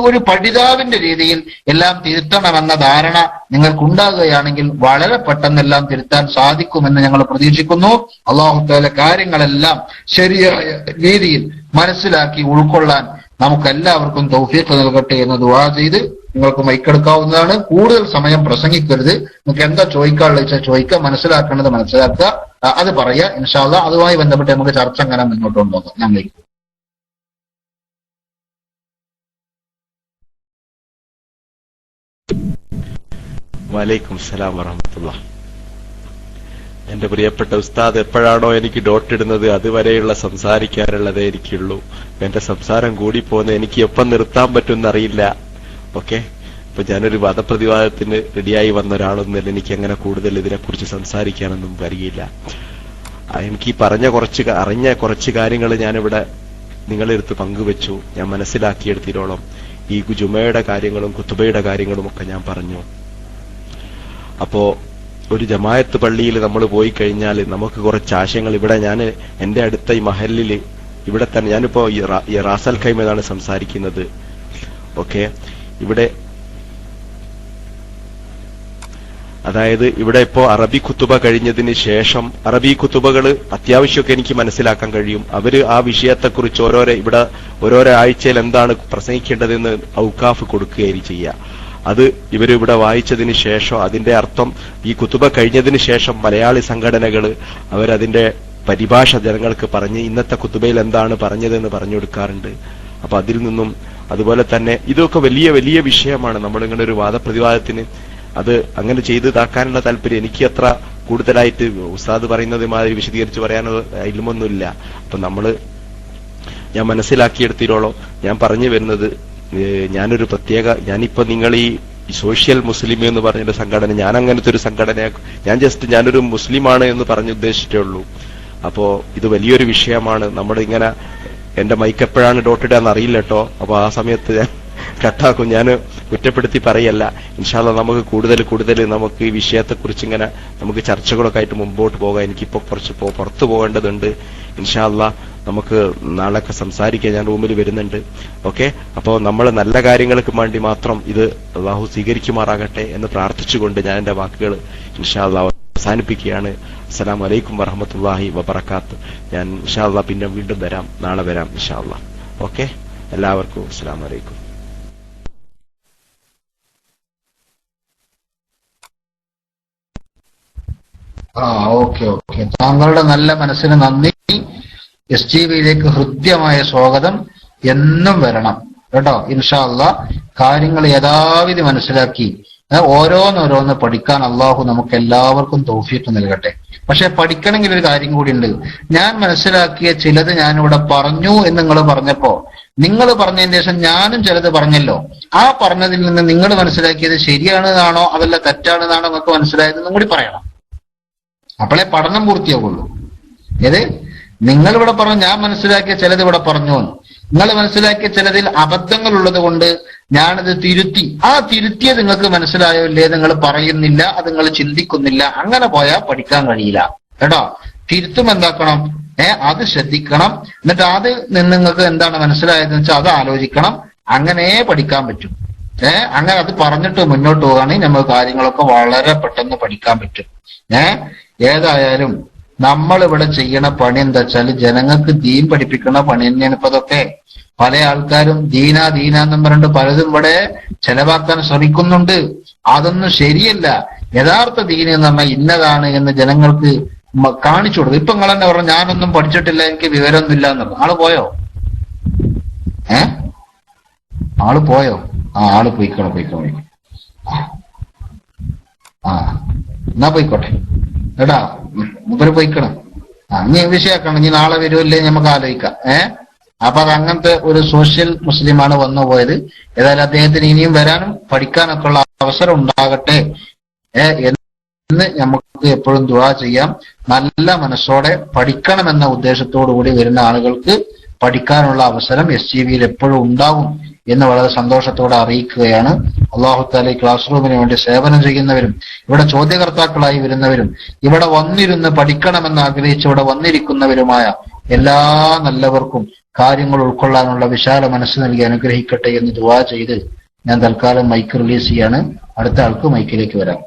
B: ഒരു പഠിതാവിന്റെ രീതിയിൽ എല്ലാം തിരുത്തണമെന്ന ധാരണ നിങ്ങൾക്കുണ്ടാകുകയാണെങ്കിൽ വളരെ പെട്ടെന്നെല്ലാം തിരുത്താൻ സാധിക്കുമെന്ന് ഞങ്ങൾ പ്രതീക്ഷിക്കുന്നു. അല്ലാഹു തആല കാര്യങ്ങളെല്ലാം ശരിയായ രീതിയിൽ മനസ്സിലാക്കി ഉൾക്കൊള്ളാൻ നമുക്കെല്ലാവർക്കും തൗഫീഖ് നൽകട്ടെ എന്ന് ദുആ ചെയ്ത് നിങ്ങൾക്ക് മൈക്കെടുക്കാവുന്നതാണ്. കൂടുതൽ സമയം പ്രസംഗിക്കരുത്. നിങ്ങൾക്ക് എന്താ ചോദിക്കാനുള്ള വെച്ചാൽ ചോദിക്കുക, മനസ്സിലാക്കേണ്ടത് മനസ്സിലാക്കുക, അത് പറയുക. ഇൻഷാ അല്ലാഹ് അതുമായി ബന്ധപ്പെട്ട് നമുക്ക് ചർച്ച അങ്ങനെ മുന്നോട്ട് കൊണ്ടുപോകാം. ഞാൻ
A: വലൈക്കും സലാം വറഹ്മത്തുള്ളാഹി. എന്റെ പ്രിയപ്പെട്ട ഉസ്താദ് എപ്പോഴാണോ എനിക്ക് ഡോട്ട് ഇടുന്നത് അതുവരെയുള്ള സംസാരിക്കാനുള്ളതേ എനിക്കുള്ളൂ. എന്റെ സംസാരം കൂടിപ്പോന്ന് എനിക്ക് എപ്പം നിർത്താൻ പറ്റുമെന്നറിയില്ല. ഓക്കെ, ഇപ്പൊ ഞാനൊരു വാദപ്രതിവാദത്തിന് റെഡിയായി വന്ന ഒരാളൊന്നുമല്ല. എനിക്ക് അങ്ങനെ കൂടുതൽ ഇതിനെക്കുറിച്ച് സംസാരിക്കാനൊന്നും വരികയില്ല. എനിക്ക് ഈ അറിഞ്ഞ കുറച്ച് കാര്യങ്ങൾ ഞാനിവിടെ നിങ്ങളെടുത്ത് പങ്കുവെച്ചു. ഞാൻ മനസ്സിലാക്കിയെടുത്തിരോളം ഈ ജുമയുടെ കാര്യങ്ങളും ഖുതുബയുടെ കാര്യങ്ങളും ഒക്കെ ഞാൻ പറഞ്ഞു. അപ്പോ ഒരു ജമാഅത്ത് പള്ളിയിൽ നമ്മൾ പോയി കഴിഞ്ഞാൽ നമുക്ക് കുറച്ച് ആശയങ്ങൾ ഇവിടെ ഞാൻ എന്റെ അടുത്ത ഈ മഹല്ലില് ഇവിടെ തന്നെ ഞാനിപ്പോ ഈ റാസൽ ഖൈമ എന്നാണ് സംസാരിക്കുന്നത്. ഓക്കെ, ഇവിടെ അതായത് ഇവിടെ ഇപ്പോ അറബി കുത്തുബ കഴിഞ്ഞതിന് ശേഷം അറബി കുത്തുബകൾ അത്യാവശ്യമൊക്കെ എനിക്ക് മനസ്സിലാക്കാൻ കഴിയും. അവര് ആ വിഷയത്തെക്കുറിച്ച് ഓരോരോ ആഴ്ചയിൽ എന്താണ് പ്രസംഗിക്കേണ്ടതെന്ന് ഔക്കാഫ് കൊടുക്കുകയായിരിക്കും ചെയ്യുക. അത് ഇവരിവിടെ വായിച്ചതിന് ശേഷം അതിന്റെ അർത്ഥം ഈ കുത്തുബ കഴിഞ്ഞതിന് ശേഷം മലയാളി സംഘടനകൾ അവരതിന്റെ പരിഭാഷ ജനങ്ങൾക്ക് പറഞ്ഞ് ഇന്നത്തെ കുത്തുബയിൽ എന്താണ് പറഞ്ഞതെന്ന് പറഞ്ഞു കൊടുക്കാറുണ്ട്. അപ്പൊ അതിൽ നിന്നും അതുപോലെ തന്നെ ഇതൊക്കെ വലിയ വലിയ വിഷയമാണ്. നമ്മളിങ്ങനെ ഒരു വാദപ്രതിവാദത്തിന് അത് അങ്ങനെ ചെയ്ത് ഇതാക്കാനുള്ള താല്പര്യം എനിക്ക് അത്ര കൂടുതലായിട്ട് ഉസ്താദ് പറയുന്നത് മാതിരി വിശദീകരിച്ച് പറയാനോ ഇൽമൊന്നുമില്ല. അപ്പൊ ഞാൻ മനസ്സിലാക്കിയെടുത്തിരോളം ഞാൻ പറഞ്ഞു വരുന്നത്, ഞാനിപ്പോ നിങ്ങൾ ഈ സോഷ്യൽ മുസ്ലിം എന്ന് പറഞ്ഞൊരു സംഘടന, ഞാൻ അങ്ങനത്തെ ഒരു സംഘടന, ഞാനൊരു മുസ്ലിമാണ് എന്ന് പറഞ്ഞു ഉദ്ദേശിച്ചിട്ടേ ഉള്ളൂ. അപ്പോ ഇത് വലിയൊരു വിഷയമാണ്. നമ്മളിങ്ങനെ എന്റെ മൈക്ക് എപ്പോഴാണ് ഡോട്ടിടാന്ന് അറിയില്ല കേട്ടോ. അപ്പൊ ആ സമയത്ത് ഞാൻ കട്ടാക്കും. ഞാൻ കുറ്റപ്പെടുത്തി പറയല്ല. ഇൻഷാ അല്ലാഹ് നമുക്ക് കൂടുതൽ നമുക്ക് ഈ വിഷയത്തെക്കുറിച്ച് ഇങ്ങനെ നമുക്ക് ചർച്ചകളൊക്കെ ആയിട്ട് മുമ്പോട്ട് പോകാം. എനിക്കിപ്പോ കുറച്ച് പുറത്തു പോകേണ്ടതുണ്ട്. ഇൻഷാ അല്ലാഹ് നമുക്ക് നാളെയൊക്കെ സംസാരിക്കാൻ ഞാൻ റൂമിൽ വരുന്നുണ്ട്. ഓക്കെ, അപ്പോൾ നമ്മൾ നല്ല കാര്യങ്ങൾക്ക് വേണ്ടി മാത്രം ഇത് അല്ലാഹു സ്വീകരിക്കുമാറാകട്ടെ എന്ന് പ്രാർത്ഥിച്ചുകൊണ്ട് ഞാൻ എന്റെ വാക്കുകൾ ഇൻഷാ അല്ലാഹ് അവസാനിപ്പിക്കുകയാണ്. അസ്സലാമു അലൈക്കും വറഹ്മത്തുള്ളാഹി വബറകാത്ത്. ഞാൻ ഇൻഷാ അല്ലാഹ് പിന്നെ വീണ്ടും വരാം, നാളെ വരാം ഇൻഷാ അല്ലാഹ്. ഓക്കെ, എല്ലാവർക്കും അസ്സലാമു അലൈക്കും.
B: ഓക്കെ. താങ്കളുടെ നല്ല മനസ്സിന് നന്ദി. STVയിലേക്ക് ഹൃദ്യമായ സ്വാഗതം. എന്നും വരണം കേട്ടോ. ഇൻഷാ അല്ലാഹ് കാര്യങ്ങൾ യഥാവിധി മനസ്സിലാക്കി ഓരോന്നോരോന്ന് പഠിക്കാൻ അള്ളാഹു നമുക്ക് എല്ലാവർക്കും തൗഫീഖ് നൽകട്ടെ. പക്ഷെ പഠിക്കണമെങ്കിൽ ഒരു കാര്യം കൂടി ഉണ്ട്. ഞാൻ മനസ്സിലാക്കിയ ചിലത് ഞാനിവിടെ പറഞ്ഞു എന്ന് നിങ്ങൾ പറഞ്ഞപ്പോ, നിങ്ങൾ പറഞ്ഞതിന് ശേഷം ഞാനും ചിലത് പറഞ്ഞല്ലോ. ആ പറഞ്ഞതിൽ നിന്ന് നിങ്ങൾ മനസ്സിലാക്കിയത് ശരിയാണെന്നാണോ അതല്ല തെറ്റാണെന്നാണോ നിങ്ങൾക്ക് മനസ്സിലായതെന്നും കൂടി പറയണം. അപ്പോഴേ പഠനം പൂർത്തിയാവുള്ളൂ. ഏത് നിങ്ങൾ ഇവിടെ പറഞ്ഞു, ഞാൻ മനസ്സിലാക്കിയ ചിലത് ഇവിടെ പറഞ്ഞു, നിങ്ങൾ മനസ്സിലാക്കിയ ചിലതിൽ അബദ്ധങ്ങൾ ഉള്ളത് കൊണ്ട് ഞാനത് തിരുത്തി. ആ തിരുത്തിയത് നിങ്ങൾക്ക് മനസ്സിലായോ ഇല്ലേ നിങ്ങൾ പറയുന്നില്ല, അത് നിങ്ങൾ ചിന്തിക്കുന്നില്ല. അങ്ങനെ പോയാൽ പഠിക്കാൻ കഴിയില്ല കേട്ടോ. തിരുത്തും എന്താക്കണം, അത് ശ്രദ്ധിക്കണം. എന്നിട്ട് അത് നിങ്ങൾക്ക് എന്താണ് മനസ്സിലായതെന്ന് വെച്ചാൽ അത് ആലോചിക്കണം. അങ്ങനെ പഠിക്കാൻ പറ്റും. അങ്ങനെ അത് പറഞ്ഞിട്ട് മുന്നോട്ട് പോവുകയാണെങ്കിൽ നമുക്ക് കാര്യങ്ങളൊക്കെ വളരെ പെട്ടെന്ന് പഠിക്കാൻ പറ്റും. ഏതായാലും നമ്മൾ ഇവിടെ ചെയ്യണ പണി എന്താ വെച്ചാൽ ജനങ്ങൾക്ക് ദീൻ പഠിപ്പിക്കുന്ന പണി തന്നെയാണ് ഇപ്പൊ അതൊക്കെ. പല ആൾക്കാരും ദീനാന്നും പറഞ്ഞിട്ട് പലതും ഇവിടെ ചെലവാക്കാൻ ശ്രമിക്കുന്നുണ്ട്. അതൊന്നും ശരിയല്ല. യഥാർത്ഥ ദീൻ എന്ന് പറഞ്ഞാൽ ഇന്നതാണ് എന്ന് ജനങ്ങൾക്ക് കാണിച്ചു കൊടുക്കും. ഇപ്പൊ നിങ്ങൾ തന്നെ പറഞ്ഞു ഞാനൊന്നും പഠിച്ചിട്ടില്ല, എനിക്ക് വിവരമൊന്നുമില്ല എന്ന് പറഞ്ഞു. ആള് പോയോ? ആള് പോയോ? ആള് പോയിക്കണം. എന്നാ പോയിക്കോട്ടെ കേട്ടാ, മുപ്പര് പോയിക്കണം. ഇനി വിഷയാക്കണം. ഇനി നാളെ വരുമല്ലേ നമുക്ക് ആലോചിക്കാം. അപ്പൊ അത് അങ്ങനത്തെ ഒരു സോഷ്യൽ മുസ്ലിമാണ് വന്നു പോയത്. ഏതായാലും അദ്ദേഹത്തിന് ഇനിയും വരാനും പഠിക്കാനൊക്കെ ഉള്ള അവസരം ഉണ്ടാകട്ടെ എന്ന് നമുക്ക് എപ്പോഴും ദുആ ചെയ്യാം. നല്ല മനസ്സോടെ പഠിക്കണമെന്ന ഉദ്ദേശത്തോടു കൂടി വരുന്ന ആളുകൾക്ക് പഠിക്കാനുള്ള അവസരം STVയിൽ എപ്പോഴും ഉണ്ടാകും എന്ന് വളരെ സന്തോഷത്തോടെ അറിയിക്കുകയാണ്. അല്ലാഹു തആല ക്ലാസ് റൂമിന് വേണ്ടി സേവനം ചെയ്യുന്നവരും ഇവിടെ ചോദ്യകർത്താക്കളായി വരുന്നവരും ഇവിടെ വന്നിരുന്ന് പഠിക്കണമെന്ന് ആഗ്രഹിച്ച് ഇവിടെ വന്നിരിക്കുന്നവരുമായ എല്ലാ നല്ലവർക്കും കാര്യങ്ങൾ ഉൾക്കൊള്ളാനുള്ള വിശാല മനസ്സ് നൽകി അനുഗ്രഹിക്കട്ടെ എന്ന് ദുആ ചെയ്ത് ഞാൻ തൽക്കാലം മൈക്ക് റിലീസ് ചെയ്യാണ്. അടുത്ത ആൾക്ക് മൈക്കിലേക്ക് വരാം.